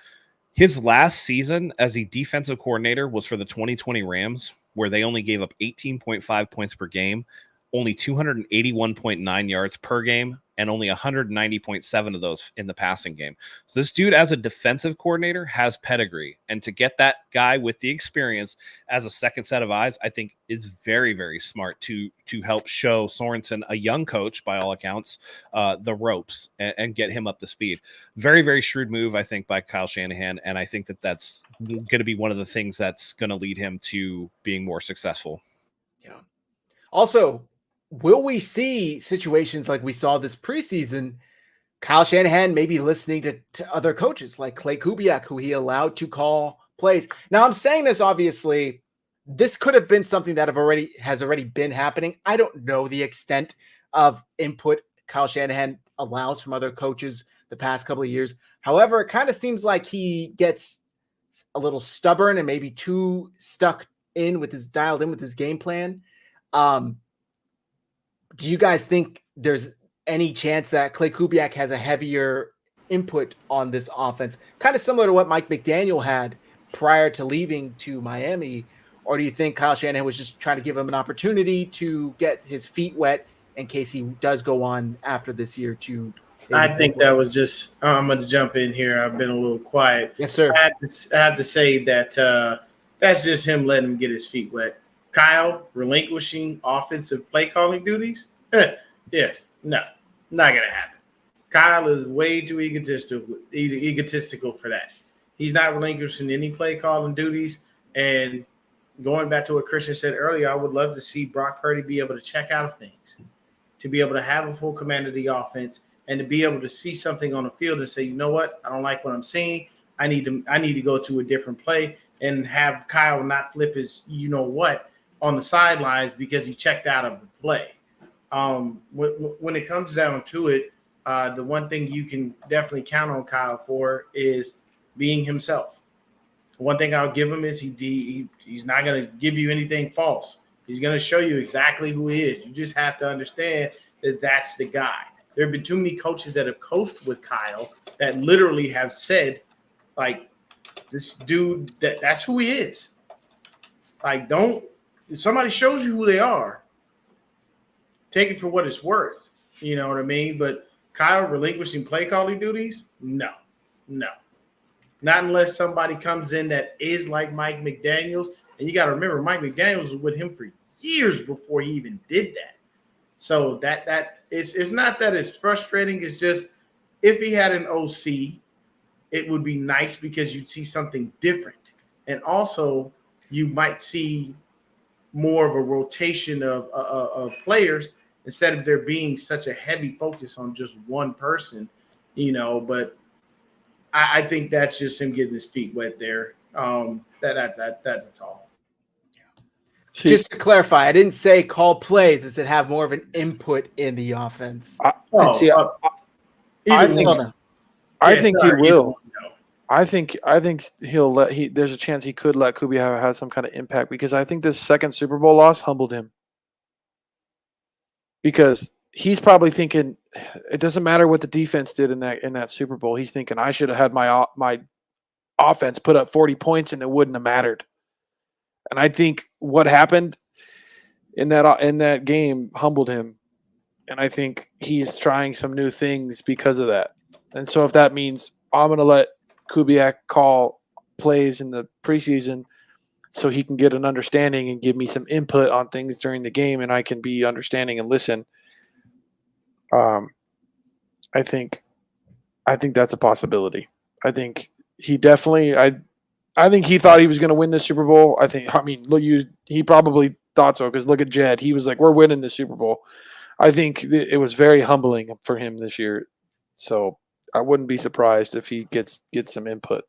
his last season as a defensive coordinator was for the 2020 Rams, where they only gave up 18.5 points per game, only 281.9 yards per game, and only 190.7 of those in the passing game. So this dude, as a defensive coordinator, has pedigree. And to get that guy with the experience as a second set of eyes, I think is very, very smart to help show Sorensen, a young coach by all accounts, the ropes and get him up to speed. Very, very shrewd move, I think, by Kyle Shanahan. And I think that that's going to be one of the things that's going to lead him to being more successful. Yeah. Also, will we see situations like we saw this preseason, Kyle Shanahan maybe listening to other coaches like Clay Kubiak, who he allowed to call plays? Now, I'm saying this, obviously, this could have been something that has already been happening. I don't know the extent of input Kyle Shanahan allows from other coaches the past couple of years. However, it kind of seems like he gets a little stubborn and maybe too dialed in with his game plan. Do you guys think there's any chance that Clay Kubiak has a heavier input on this offense? Kind of similar to what Mike McDaniel had prior to leaving to Miami, Or do you think Kyle Shanahan was just trying to give him an opportunity to get his feet wet in case he does go on after this year to I think that was just. I'm going to jump in here. I've been a little quiet. Yes, sir. I have to say that that's just him letting him get his feet wet. Kyle relinquishing offensive play calling duties? Yeah, no, not going to happen. Kyle is way too egotistical for that. He's not relinquishing any play calling duties. And going back to what Christian said earlier, I would love to see Brock Purdy be able to check out of things, to be able to have a full command of the offense, and to be able to see something on the field and say, you know what, I don't like what I'm seeing. I need to go to a different play, and have Kyle not flip his you know what on the sidelines because he checked out of the play. When it comes down to it, the one thing you can definitely count on Kyle for is being himself. One thing I'll give him is he's not going to give you anything false. He's going to show you exactly who he is. You just have to understand that that's the guy. There have been too many coaches that have coached with Kyle that literally have said, like, this dude, that's who he is. Like, if somebody shows you who they are, take it for what it's worth. You know what I mean? But Kyle relinquishing play calling duties? No. Not unless somebody comes in that is like Mike McDaniels. And you got to remember, Mike McDaniels was with him for years before he even did that. So that it's not that it's frustrating. It's just if he had an OC, it would be nice because you'd see something different. And also you might see more of a rotation of players instead of there being such a heavy focus on just one person, but I think that's just him getting his feet wet there. That's all. Just to clarify, I didn't say call plays. I said have more of an input in the offense. I think he will. I think he'll there's a chance he could let Kubiak have some kind of impact, because I think this second Super Bowl loss humbled him. Because he's probably thinking it doesn't matter what the defense did in that Super Bowl. He's thinking I should have had my offense put up 40 points and it wouldn't have mattered. And I think what happened in that game humbled him. And I think he's trying some new things because of that. And so if that means I'm going to let Kubiak call plays in the preseason so he can get an understanding and give me some input on things during the game and I can be understanding and listen, I think that's a possibility. I think he definitely I think he thought he was going to win the Super Bowl. He probably thought so, because look at Jed. He was like, we're winning the Super Bowl. I think it was very humbling for him this year. So I wouldn't be surprised if he gets some input.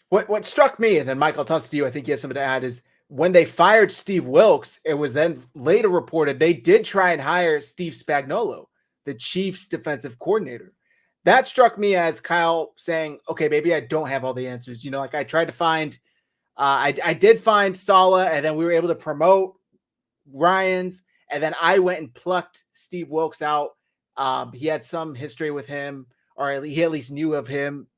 What struck me, and then Mike, I'll toss it to you, I think you have something to add, is when they fired Steve Wilkes, it was then later reported they did try and hire Steve Spagnuolo, the Chiefs defensive coordinator. That struck me as Kyle saying, okay, maybe I don't have all the answers. Like I tried to find, I did find Saleh, and then we were able to promote Ryans, and then I went and plucked Steve Wilkes out. He had some history with him, or he at least knew of him.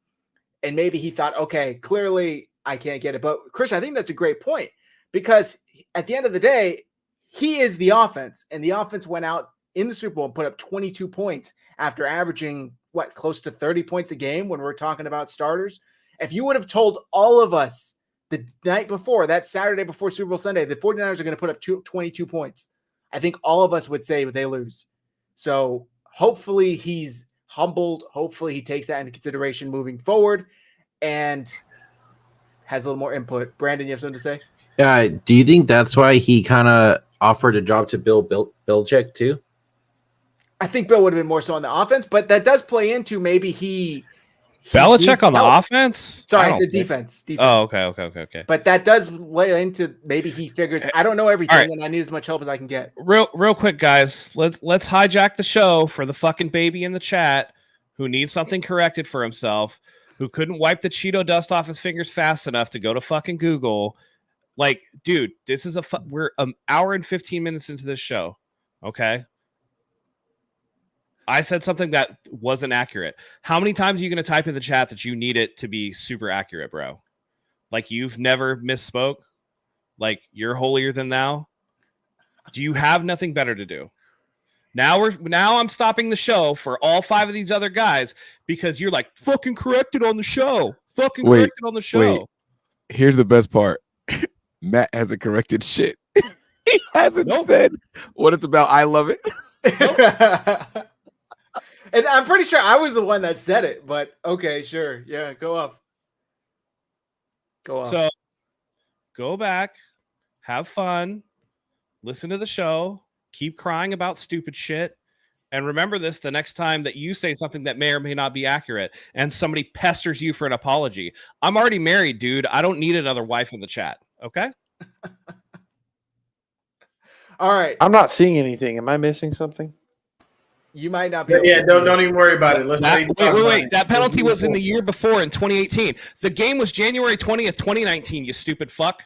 And maybe he thought, okay, clearly I can't get it. But Christian, I think that's a great point, because at the end of the day, he is the offense, and the offense went out in the Super Bowl and put up 22 points after averaging close to 30 points a game when we're talking about starters. If you would have told all of us the night before, that Saturday before Super Bowl Sunday, the 49ers are going to put up 22 points, I think all of us would say they lose. So hopefully he's humbled. Hopefully he takes that into consideration moving forward and has a little more input. Brandon, you have something to say? Yeah. Do you think that's why he kind of offered a job to Bill Belichick too? I think Bill would have been more so on the offense, but that does play into maybe Belichick on the offense? Sorry, I said defense. Oh, okay. But that does play into maybe he figures I don't know everything, right, and I need as much help as I can get. Real quick, guys. Let's hijack the show for the fucking baby in the chat who needs something corrected for himself, who couldn't wipe the Cheeto dust off his fingers fast enough to go to fucking Google. Like, dude, this is we're an hour and 15 minutes into this show. Okay. I said something that wasn't accurate. How many times are you going to type in the chat that you need it to be super accurate, bro? Like, you've never misspoke? Like, you're holier than thou. Do you have nothing better to do? Now I'm stopping the show for all 5 of these other guys because you're like, fucking corrected on the show. Fucking corrected on the show. Wait. Here's the best part. Matt hasn't corrected shit. He hasn't said what it's about. I love it. And I'm pretty sure I was the one that said it, but okay, sure. Yeah, go up. Go up. So go back, have fun, listen to the show, keep crying about stupid shit. And remember this the next time that you say something that may or may not be accurate and somebody pesters you for an apology. I'm already married, dude. I don't need another wife in the chat. Okay? All right. I'm not seeing anything. Am I missing something? You might not be. Yeah, don't even worry about it. Let's wait. That penalty was in the year before in 2018. The game was January 20th, 2019, you stupid fuck.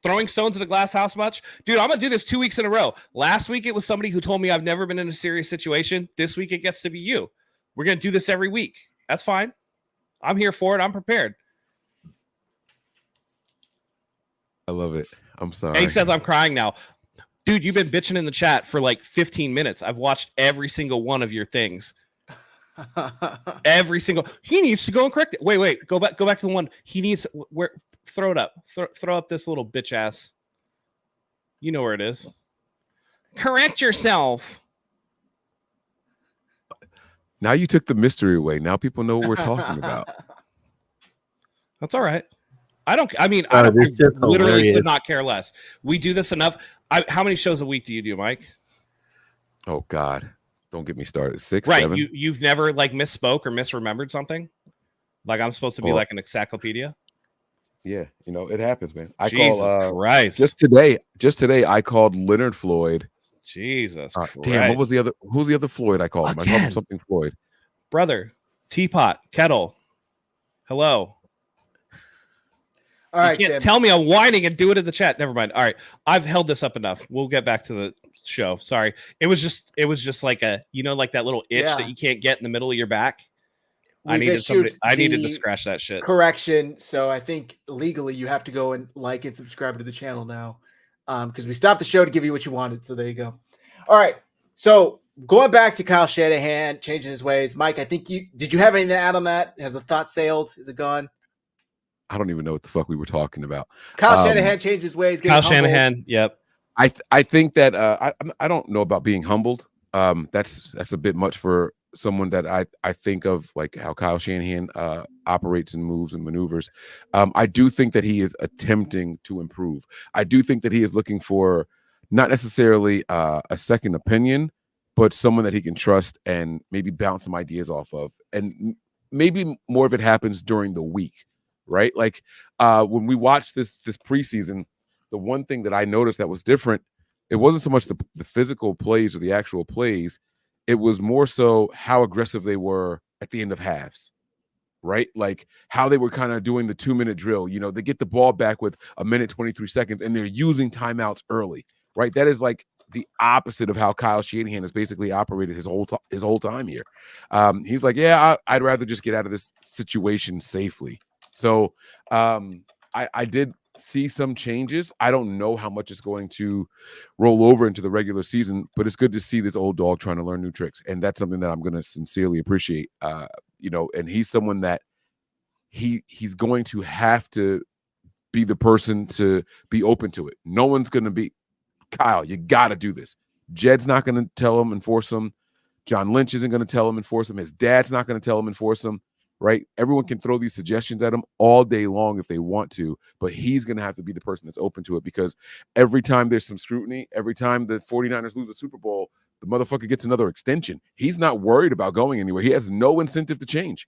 Throwing stones in a glass house much? Dude, I'm going to do this 2 weeks in a row. Last week, it was somebody who told me I've never been in a serious situation. This week, it gets to be you. We're going to do this every week. That's fine. I'm here for it. I'm prepared. I love it. I'm sorry. And he says I'm crying now. Dude, you've been bitching in the chat for like 15 minutes. I've watched every single one of your things. Every single. He needs to go and correct it. Wait. Go back to the one. He needs. Where? Throw it up. Throw up this little bitch ass. You know where it is. Correct yourself. Now you took the mystery away. Now people know what we're talking about. That's all right. I literally could not care less. We do this enough. How many shows a week do you do, Mike? Oh God, don't get me started. 6, right. 7. You've never like misspoke or misremembered something? Like I'm supposed to be like an encyclopedia? Yeah, it happens, man. Jesus Christ. Just today, I called Leonard Floyd. Jesus Christ. Damn, what was the other? Who's the other Floyd I called him? I called him something Floyd. Brother, teapot, kettle. Hello. All right, you can't tell me I'm whining and do it in the chat. Never mind. All right, I've held this up enough. We'll get back to the show. Sorry, it was just like a like that little itch that you can't get in the middle of your back. I needed to scratch that shit. Correction. So I think legally you have to go and like and subscribe to the channel now, because we stopped the show to give you what you wanted. So there you go. All right. So going back to Kyle Shanahan changing his ways, Mike. I think did you have anything to add on that? Has the thought sailed? Is it gone? I don't even know what the fuck we were talking about. Kyle Shanahan changed his ways. Kyle Shanahan. Yep. I think that I don't know about being humbled. That's a bit much for someone that I think of, like how Kyle Shanahan operates and moves and maneuvers. I do think that he is attempting to improve. I do think that he is looking for not necessarily a second opinion, but someone that he can trust and maybe bounce some ideas off of. And maybe more of it happens during the week, right? Like when we watched this preseason, the one thing that I noticed that was different, it wasn't so much the physical plays or the actual plays. It was more so how aggressive they were at the end of halves, right? Like how they were kind of doing the 2-minute drill. They get the ball back with 1 minute, 23 seconds, and they're using timeouts early, right? That is like the opposite of how Kyle Shanahan has basically operated his whole time here. He's like, yeah, I'd rather just get out of this situation safely. So I did see some changes. I don't know how much is going to roll over into the regular season, but it's good to see this old dog trying to learn new tricks, and that's something that I'm going to sincerely appreciate. And he's someone that he's going to have to be the person to be open to it. No one's going to be Kyle. You got to do this. Jed's not going to tell him and force him. John Lynch isn't going to tell him and force him. His dad's not going to tell him and force him. Right? Everyone can throw these suggestions at him all day long if they want to, but he's going to have to be the person that's open to it, because every time there's some scrutiny, every time the 49ers lose a Super Bowl, the motherfucker gets another extension. He's not worried about going anywhere. He has no incentive to change.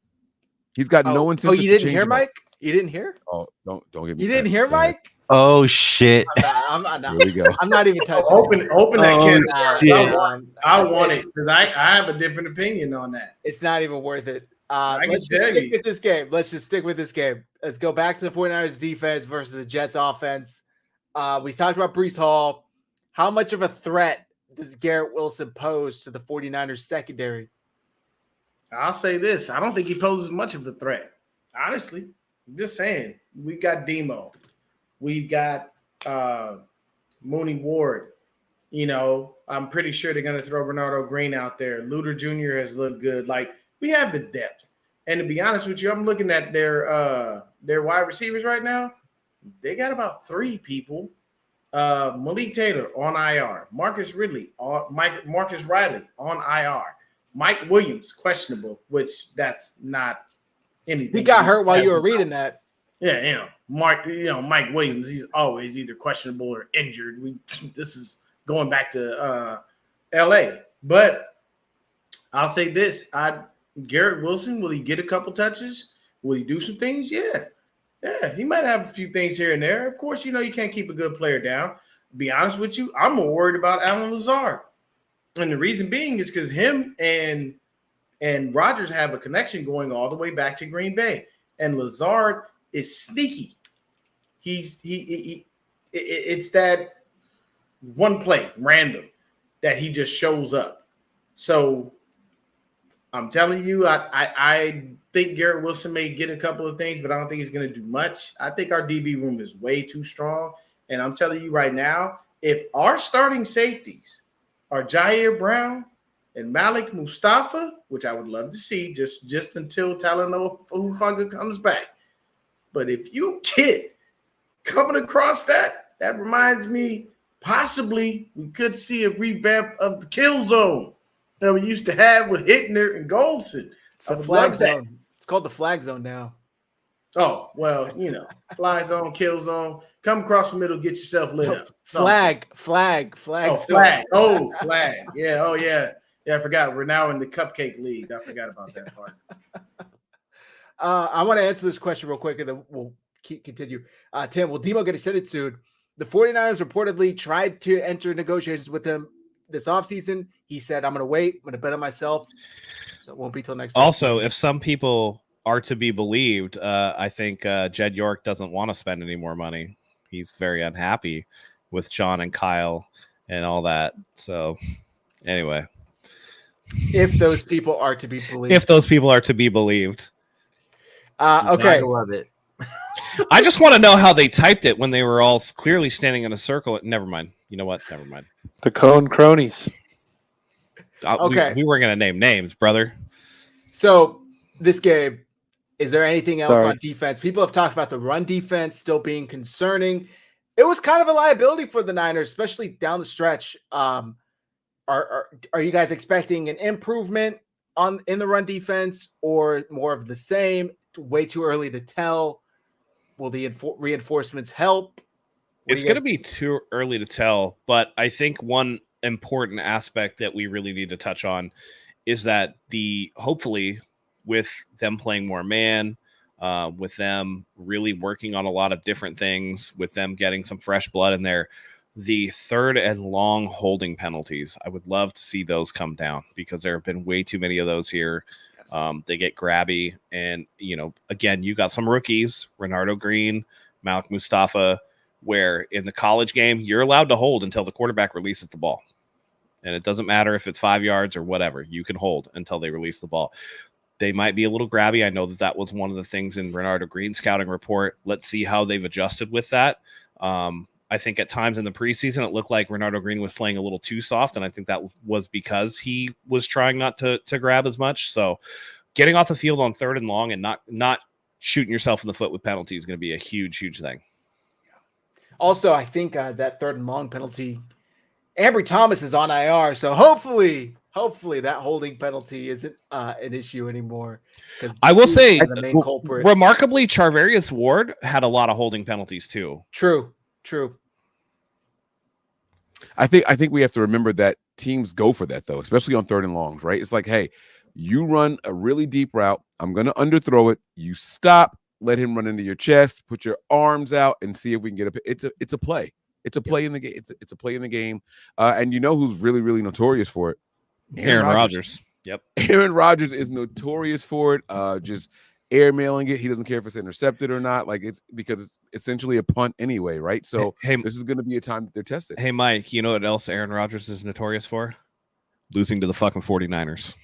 He's got no incentive. Oh, you didn't hear, Mike? You didn't hear? Oh, don't get me. You didn't hear, Mike? Oh shit! I'm not. Here we go. I'm not even touching. Open that can. I Shit. want it because I have a different opinion on that. It's not even worth it. I can Let's just stick with this game. Let's just stick with this game. Let's go back to the 49ers defense versus the Jets offense. We talked about Breece Hall. How much of a threat does Garrett Wilson pose to the 49ers secondary? I'll say this. I don't think he poses much of a threat. Honestly, I'm just saying. We've got Demo. We've got Mooney Ward. You know, I'm pretty sure they're going to throw Bernardo Green out there. Luter Jr. has looked good. Like, we have the depth. And to be honest with you, I'm looking at their wide receivers right now. They got about 3 people. Malik Taylor on IR. Marcus Riley on IR. Mike Williams, questionable, which that's not anything. He got hurt while you were reading that. Yeah, Mike Williams, he's always either questionable or injured. This is going back to LA. But I'll say this. Garrett Wilson, will he get a couple touches? Will he do some things? Yeah, he might have a few things here and there. Of course, you can't keep a good player down. To be honest with you, I'm more worried about Allen Lazard. And the reason being is because him and Rodgers have a connection going all the way back to Green Bay. And Lazard is sneaky. It's that one play, random, that he just shows up. So I'm telling you, I think Garrett Wilson may get a couple of things, but I don't think he's going to do much. I think our DB room is way too strong. And I'm telling you right now, if our starting safeties are Jair Brown and Malik Mustafa, which I would love to see just until Talanoa Hufanga comes back. But if you get coming across that reminds me possibly we could see a revamp of the kill zone that we used to have with Hittner and Goldson. It's the flag zone. It's called the flag zone now. Oh, well, fly zone, kill zone. Come across the middle, get yourself lit up. Flag. Oh, flag. Oh, flag. Yeah. Oh, yeah. Yeah, I forgot. We're now in the Cupcake League. I forgot about that part. I want to answer this question real quick, and then we'll continue. Tim, will Demo get extended soon? The 49ers reportedly tried to enter negotiations with him this offseason. He said, I'm going to wait. I'm going to bet on myself. So it won't be till next week. Also, if some people are to be believed, I think Jed York doesn't want to spend any more money. He's very unhappy with John and Kyle and all that. So anyway. If those people are to be believed. I Okay. love it. I just want to know how they typed it when they were all clearly standing in a circle. Never mind. You know what? Never mind. The Cohen cronies. Okay. We weren't going to name names, brother. So this game, is there anything else on defense? People have talked about the run defense still being concerning. It was kind of a liability for the Niners, especially down the stretch. Are you guys expecting an improvement in the run defense or more of the same? Way too early to tell. Will the reinforcements help? It's going to be too early to tell, but I think one important aspect that we really need to touch on is that hopefully with them playing more man, with them really working on a lot of different things, with them getting some fresh blood in there, the 3rd and long holding penalties, I would love to see those come down because there have been way too many of those here. Yes. They get grabby. And, again, you got some rookies, Renardo Green, Malik Mustafa, where in the college game, you're allowed to hold until the quarterback releases the ball. And it doesn't matter if it's 5 yards or whatever. You can hold until they release the ball. They might be a little grabby. I know that was one of the things in Renardo Green's scouting report. Let's see how they've adjusted with that. I think at times in the preseason, it looked like Renardo Green was playing a little too soft, and I think that was because he was trying not to grab as much. So getting off the field on 3rd and long and not shooting yourself in the foot with penalty is going to be a huge, huge thing. Also, I think that 3rd and long penalty, Ambry Thomas is on IR, so hopefully that holding penalty isn't an issue anymore. I will say, the main culprit. Remarkably, Charvarius Ward had a lot of holding penalties too. True. I think we have to remember that teams go for that, though, especially on 3rd and longs, right? It's like, hey, you run a really deep route. I'm going to underthrow it. You stop, let him run into your chest, put your arms out, and see if we can get a. It's a play. It's a play in the game. It's a play in the game. And you know who's really, really notorious for it? Aaron Rodgers. Yep. Aaron Rodgers is notorious for it. Just airmailing it. He doesn't care if it's intercepted or not. Like, it's because it's essentially a punt anyway, right? So this is going to be a time that they're tested. Hey, Mike, you know what else Aaron Rodgers is notorious for? Losing to the fucking 49ers.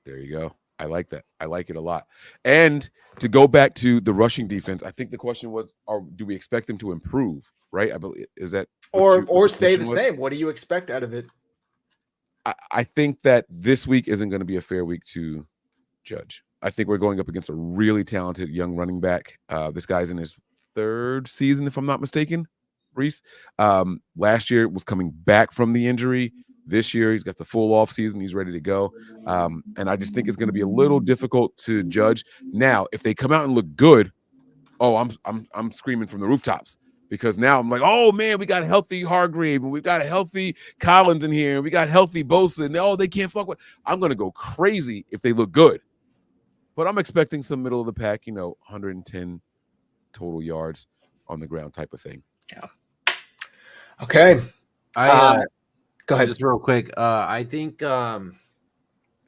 There you go. I like that. I like it a lot. And to go back to the rushing defense, I think the question was, do we expect them to improve? Right? I believe is that or what stay the question was? same. What do you expect out of it? I think that this week isn't going to be a fair week to judge. I think we're going up against a really talented young running back. This guy's in his 3rd season, if I'm not mistaken, Reese. Last year was coming back from the injury. This year he's got the full off season. He's ready to go. And I just think it's going to be a little difficult to judge. Now, if they come out and look good, I'm screaming from the rooftops. Because now I'm like, oh, man, we got healthy Hargrave, and we got a healthy Collins in here, and we got healthy Bosa, and they can't fuck with. I'm going to go crazy if they look good. But I'm expecting some middle of the pack, 110 total yards on the ground type of thing. Yeah. Okay. Go ahead. Just real quick. I think I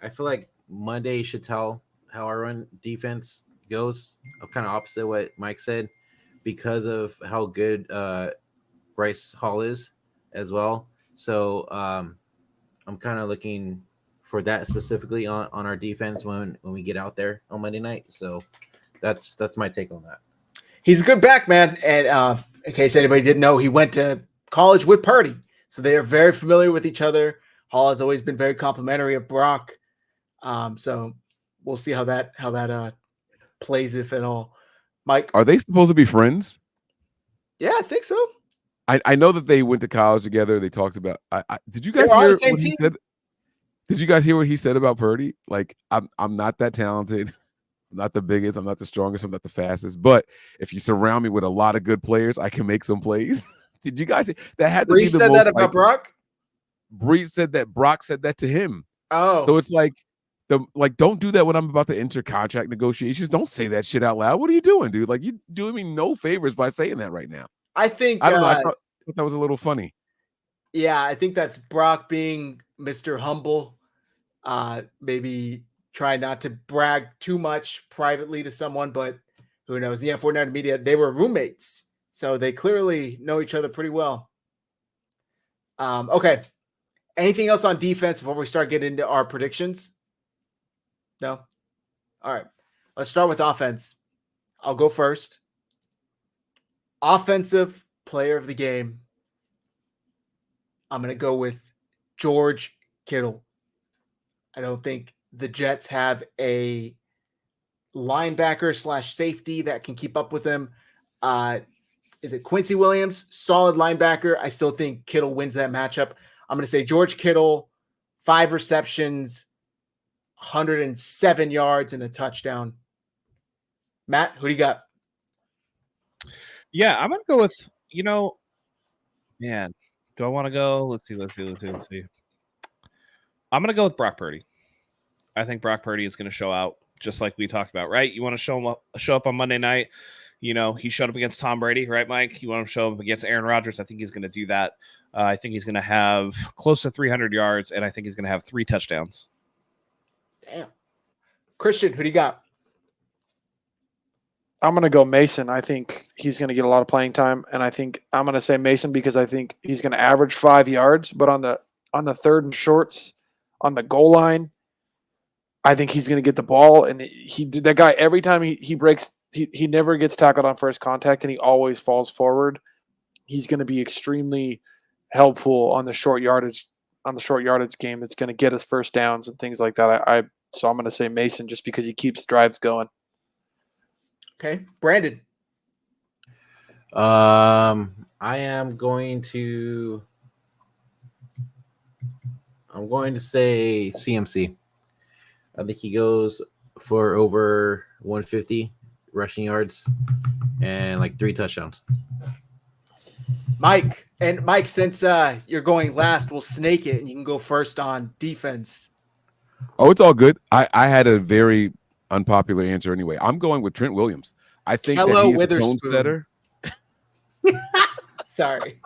feel like Monday should tell how our run defense goes. I'm kind of opposite what Mike said, because of how good Bryce Hall is as well. So I'm kind of looking for that specifically on our defense when we get out there on Monday night. So that's my take on that. He's a good back, man. And in case anybody didn't know, he went to college with Purdy. So they are very familiar with each other. Hall has always been very complimentary of Brock. So we'll see how that plays, if at all. Mike, are they supposed to be friends? Yeah, I think so. I know that they went to college together. They talked about. Did you guys hear what he said? Did you guys hear what he said about Purdy? Like, I'm not that talented. I'm not the biggest. I'm not the strongest. I'm not the fastest. But if you surround me with a lot of good players, I can make some plays. Did you guys? That had to be the most. Brees said that about Brock. Brees said that Brock said that to him. Oh, so it's like. Don't do that when I'm about to enter contract negotiations. Don't say that shit out loud. What are you doing, dude? Like, you doing me no favors by saying that right now. I think I don't know. I thought that was a little funny. Yeah, I think that's Brock being Mr. Humble. Maybe try not to brag too much privately to someone, but who knows? Yeah, 49er Media, they were roommates, so they clearly know each other pretty well. Okay. Anything else on defense before we start getting into our predictions? No? All right. Let's start with offense. I'll go first. Offensive player of the game. I'm going to go with George Kittle. I don't think the Jets have a linebacker / safety that can keep up with him. Is it Quincy Williams? Solid linebacker. I still think Kittle wins that matchup. I'm going to say George Kittle, 5 receptions, 107 yards and a touchdown. Matt, who do you got? Yeah, I'm going to go with, man, do I want to go? Let's see. I'm going to go with Brock Purdy. I think Brock Purdy is going to show out just like we talked about, right? You want to show up on Monday night. He showed up against Tom Brady, right, Mike? You want him to show up against Aaron Rodgers. I think he's going to do that. I think he's going to have close to 300 yards, and I think he's going to have 3 touchdowns. Damn. Christian, who do you got? I'm going to go Mason. I think he's going to get a lot of playing time, and I think I'm going to say Mason because I think he's going to average 5 yards, but on the 3rd and shorts, on the goal line, I think he's going to get the ball, and that guy, every time he breaks, he never gets tackled on first contact, and he always falls forward. He's going to be extremely helpful on the short yardage game. That's going to get us first downs and things like that. So I'm going to say Mason just because he keeps drives going. Okay, Brandon. I'm going to say CMC. I think he goes for over 150 rushing yards and like 3 touchdowns. Mike, since you're going last, we'll snake it and you can go first on defense. Oh, it's all good. I had a very unpopular answer anyway. I'm going with Trent Williams. I think that he's the tone setter. Sorry.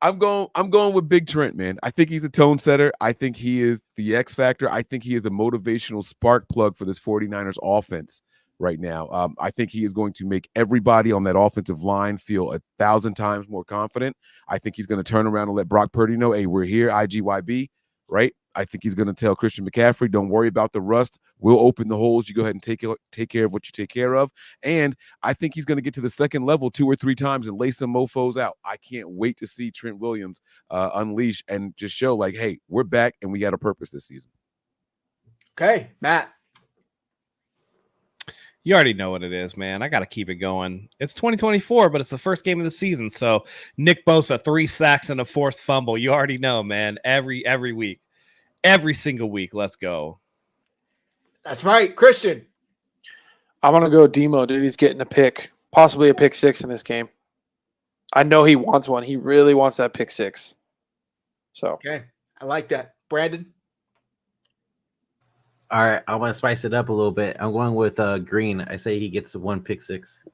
I'm going with Big Trent, man. I think he's a tone setter. I think he is the X factor. I think he is the motivational spark plug for this 49ers offense right now. I think he is going to make everybody on that offensive line feel 1,000 times more confident. I think he's going to turn around and let Brock Purdy know, hey, we're here, IGYB, right? I think he's going to tell Christian McCaffrey, don't worry about the rust. We'll open the holes. You go ahead and take care of what you take care of. And I think he's going to get to the second level 2 or 3 times and lay some mofos out. I can't wait to see Trent Williams unleash and just show like, hey, we're back and we got a purpose this season. Okay, Matt. You already know what it is, man. I got to keep it going. It's 2024, but it's the first game of the season. So Nick Bosa, 3 sacks and a forced fumble. You already know, man. Every week, every single week. Let's go. That's right, Christian. I'm going to go Demo, dude. He's getting a pick, possibly a pick 6 in this game. I know he wants one. He really wants that pick 6. So Okay, I like that. Brandon? All right, I want to spice it up a little bit. I'm going with Green. I say he gets 1 pick 6.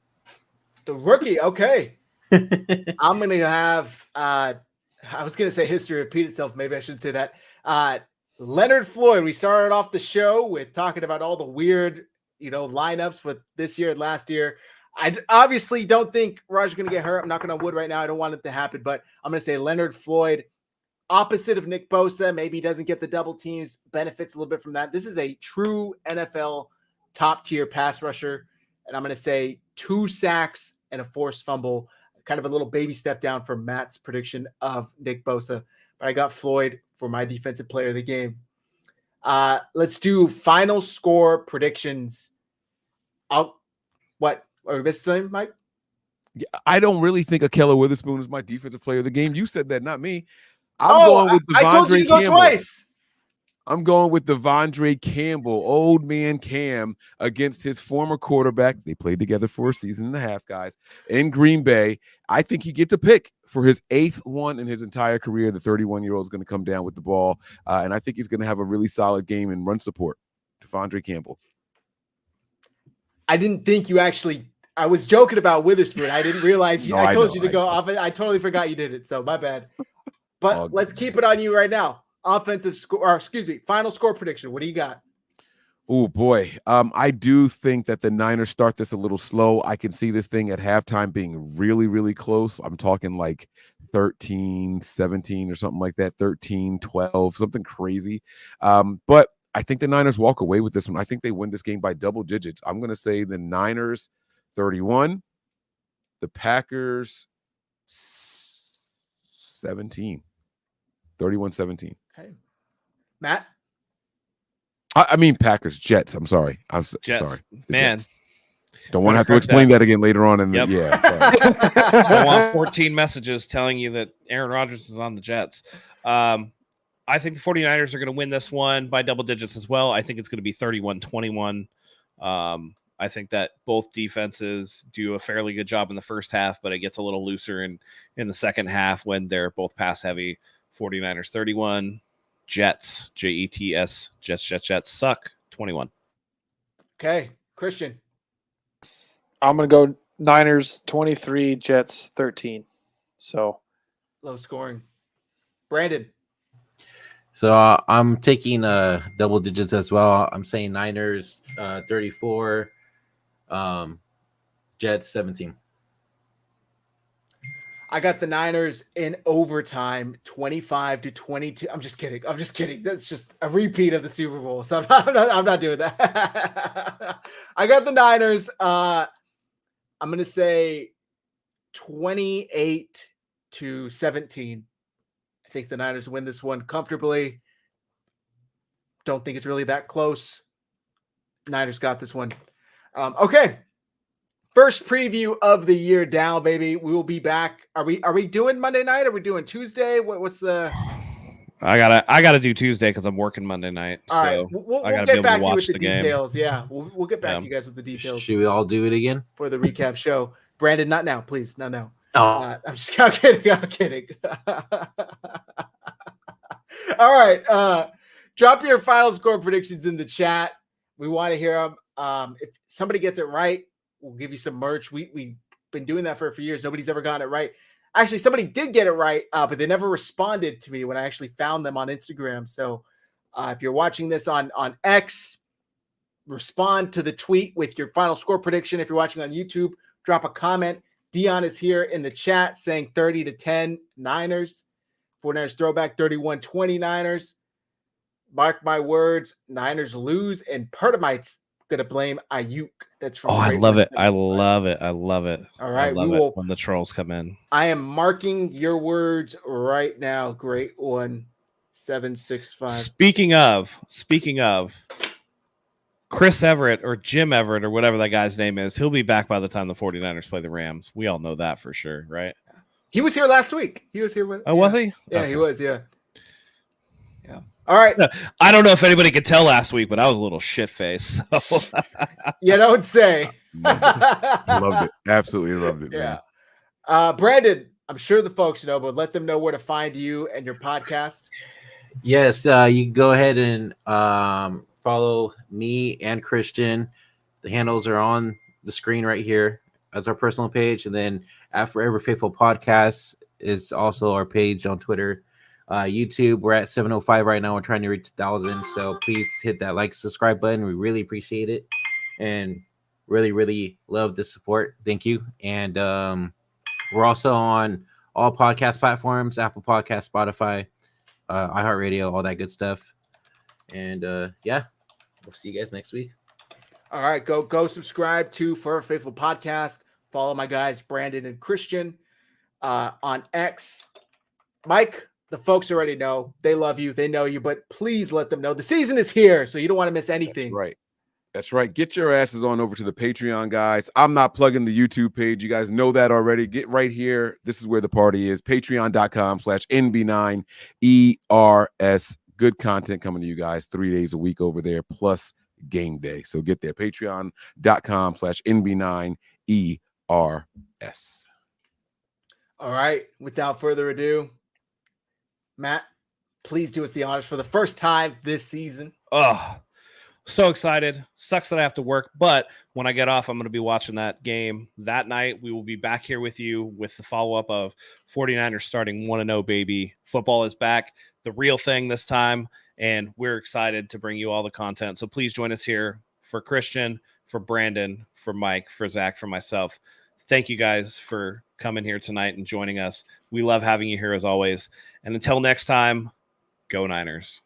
The rookie, okay. I'm going to have, I was going to say history repeat itself. Maybe I should say that. Leonard Floyd, we started off the show with talking about all the weird, lineups with this year and last year. I obviously don't think Raj is going to get hurt. I'm knocking on wood right now. I don't want it to happen, but I'm going to say Leonard Floyd, opposite of Nick Bosa. Maybe he doesn't get the double teams, benefits a little bit from that. This is a true NFL top-tier pass rusher, and I'm going to say 2 sacks and a forced fumble, kind of a little baby step down from Matt's prediction of Nick Bosa. But I got Floyd for my defensive player of the game. Let's do final score predictions. What? Are we missing something, Mike? Yeah, I don't really think Akella Witherspoon is my defensive player of the game. You said that, not me. I'm going with Devondre I told you to go Campbell. twice. I'm going with Devondre Campbell, old man Cam, against his former quarterback. They played together for a season and a half, guys, in Green Bay. I think he gets a pick for his 8th one in his entire career. The 31-year-old is going to come down with the ball, and I think he's going to have a really solid game in run support. Devondre Campbell. I didn't think you actually – I was joking about Witherspoon. I didn't realize you. No, I told know, you to go off. I totally forgot you did it, so my bad. But let's keep it on you right now. Offensive score, or excuse me, final score prediction. What do you got? Oh, boy. I do think that the Niners start this a little slow. I can see this thing at halftime being really, really close. I'm talking like 13-17 or something like that, 13-12, something crazy. But I think the Niners walk away with this one. I think they win this game by double digits. I'm going to say the Niners 31, the Packers 17. 31-17. Okay. Matt? I mean Packers, Jets. I'm sorry. Jets. Sorry. Man. Jets. Don't want to have to explain that again later on in the Yep. sorry. I want 14 messages telling you that Aaron Rodgers is on the Jets. I think the 49ers are going to win this one by double digits as well. I think it's going to be 31-21. I think that both defenses do a fairly good job in the first half, but it gets a little looser in the second half when they're both pass heavy. 49ers 31, Jets, Jets, Jets suck 21. Okay. Christian? I'm going to go Niners 23, Jets 13. So Low scoring. Brandon? So I'm taking double digits as well. I'm saying Niners 34, Jets 17. I got the Niners in overtime, 25-22. I'm just kidding. That's just a repeat of the Super Bowl. So I'm not doing that. I got the Niners. I'm going to say 28-17. I think the Niners win this one comfortably. Don't think it's really that close. Niners got this one. Okay. First preview of the year down, baby. We will be back. Are we doing Monday night? Are we doing Tuesday? What's the? I gotta do Tuesday because I'm working Monday night. All right, so we'll I get back to you watch with the the game. details. Yeah, we'll get back to you guys with the details Should we all do it again? for the recap show. Brandon, not now, please. Not now. Oh, I'm kidding. All right. Drop your final score predictions in the chat. We want to hear them. If somebody gets it right, we'll give you some merch. We've been doing that for a few years. Nobody's ever gotten it right. Actually, somebody did get it right, but they never responded to me when I actually found them on Instagram. So if you're watching this on X, respond to the tweet with your final score prediction. If you're watching on YouTube, drop a comment. Dion is here in the chat saying 30-10 Niners. 49ers throwback, 31-20 Niners. Mark my words, Niners lose, and Pertamite's gonna blame Ayuk. That's from. Oh, I Great love One it. I 765. love it. I love it. All I right, we love it will. when the trolls come in. I am marking your words right now. Great One 765. Speaking of Chris Everett or Jim Everett or whatever that guy's name is, he'll be back by the time the 49ers play the Rams. We all know that for sure, right? He was here last week. He was here with. Oh, was he? Yeah, Okay. he was. Yeah. Yeah. All right. I don't know if anybody could tell last week, but I was a little shit faced. So. You don't say. Loved it. Absolutely loved it, man. Yeah. Brandon, I'm sure the folks know, but let them know where to find you and your podcast. Yes, you can go ahead and follow me and Christian. The handles are on the screen right here as our personal page, and then at Forever Faithful Podcast is also our page on Twitter. YouTube, we're at 705 right now. We're trying to reach 1,000, so please hit that like, subscribe button. We really appreciate it, and really love the support. Thank you. And we're also on all podcast platforms: Apple Podcast, Spotify, iHeartRadio, all that good stuff. And yeah, we'll see you guys next week. All right, go subscribe to Forever Faithful Podcast. Follow my guys Brandon and Christian on X. Mike, the folks already know. They love you. They know you, but please let them know the season is here, so you don't want to miss anything. That's right. Get your asses on over to the Patreon, guys. I'm not plugging the YouTube page. You guys know that already. Get right here. This is where the party is. Patreon.com/NB9ERS. Good content coming to you guys 3 days a week over there, plus game day. So get there. Patreon.com/NB9ERS. All right. Without further ado, Matt, please do us the honors for the first time this season. Oh, so excited. Sucks that I have to work, but when I get off, I'm going to be watching that game that night. We will be back here with you with the follow-up of 49ers starting 1-0, baby. Football is back, the real thing this time, and we're excited to bring you all the content. So please join us here for Christian, for Brandon, for Mike, for Zach, for myself. Thank you guys for coming here tonight and joining us. We love having you here as always. And until next time, go Niners.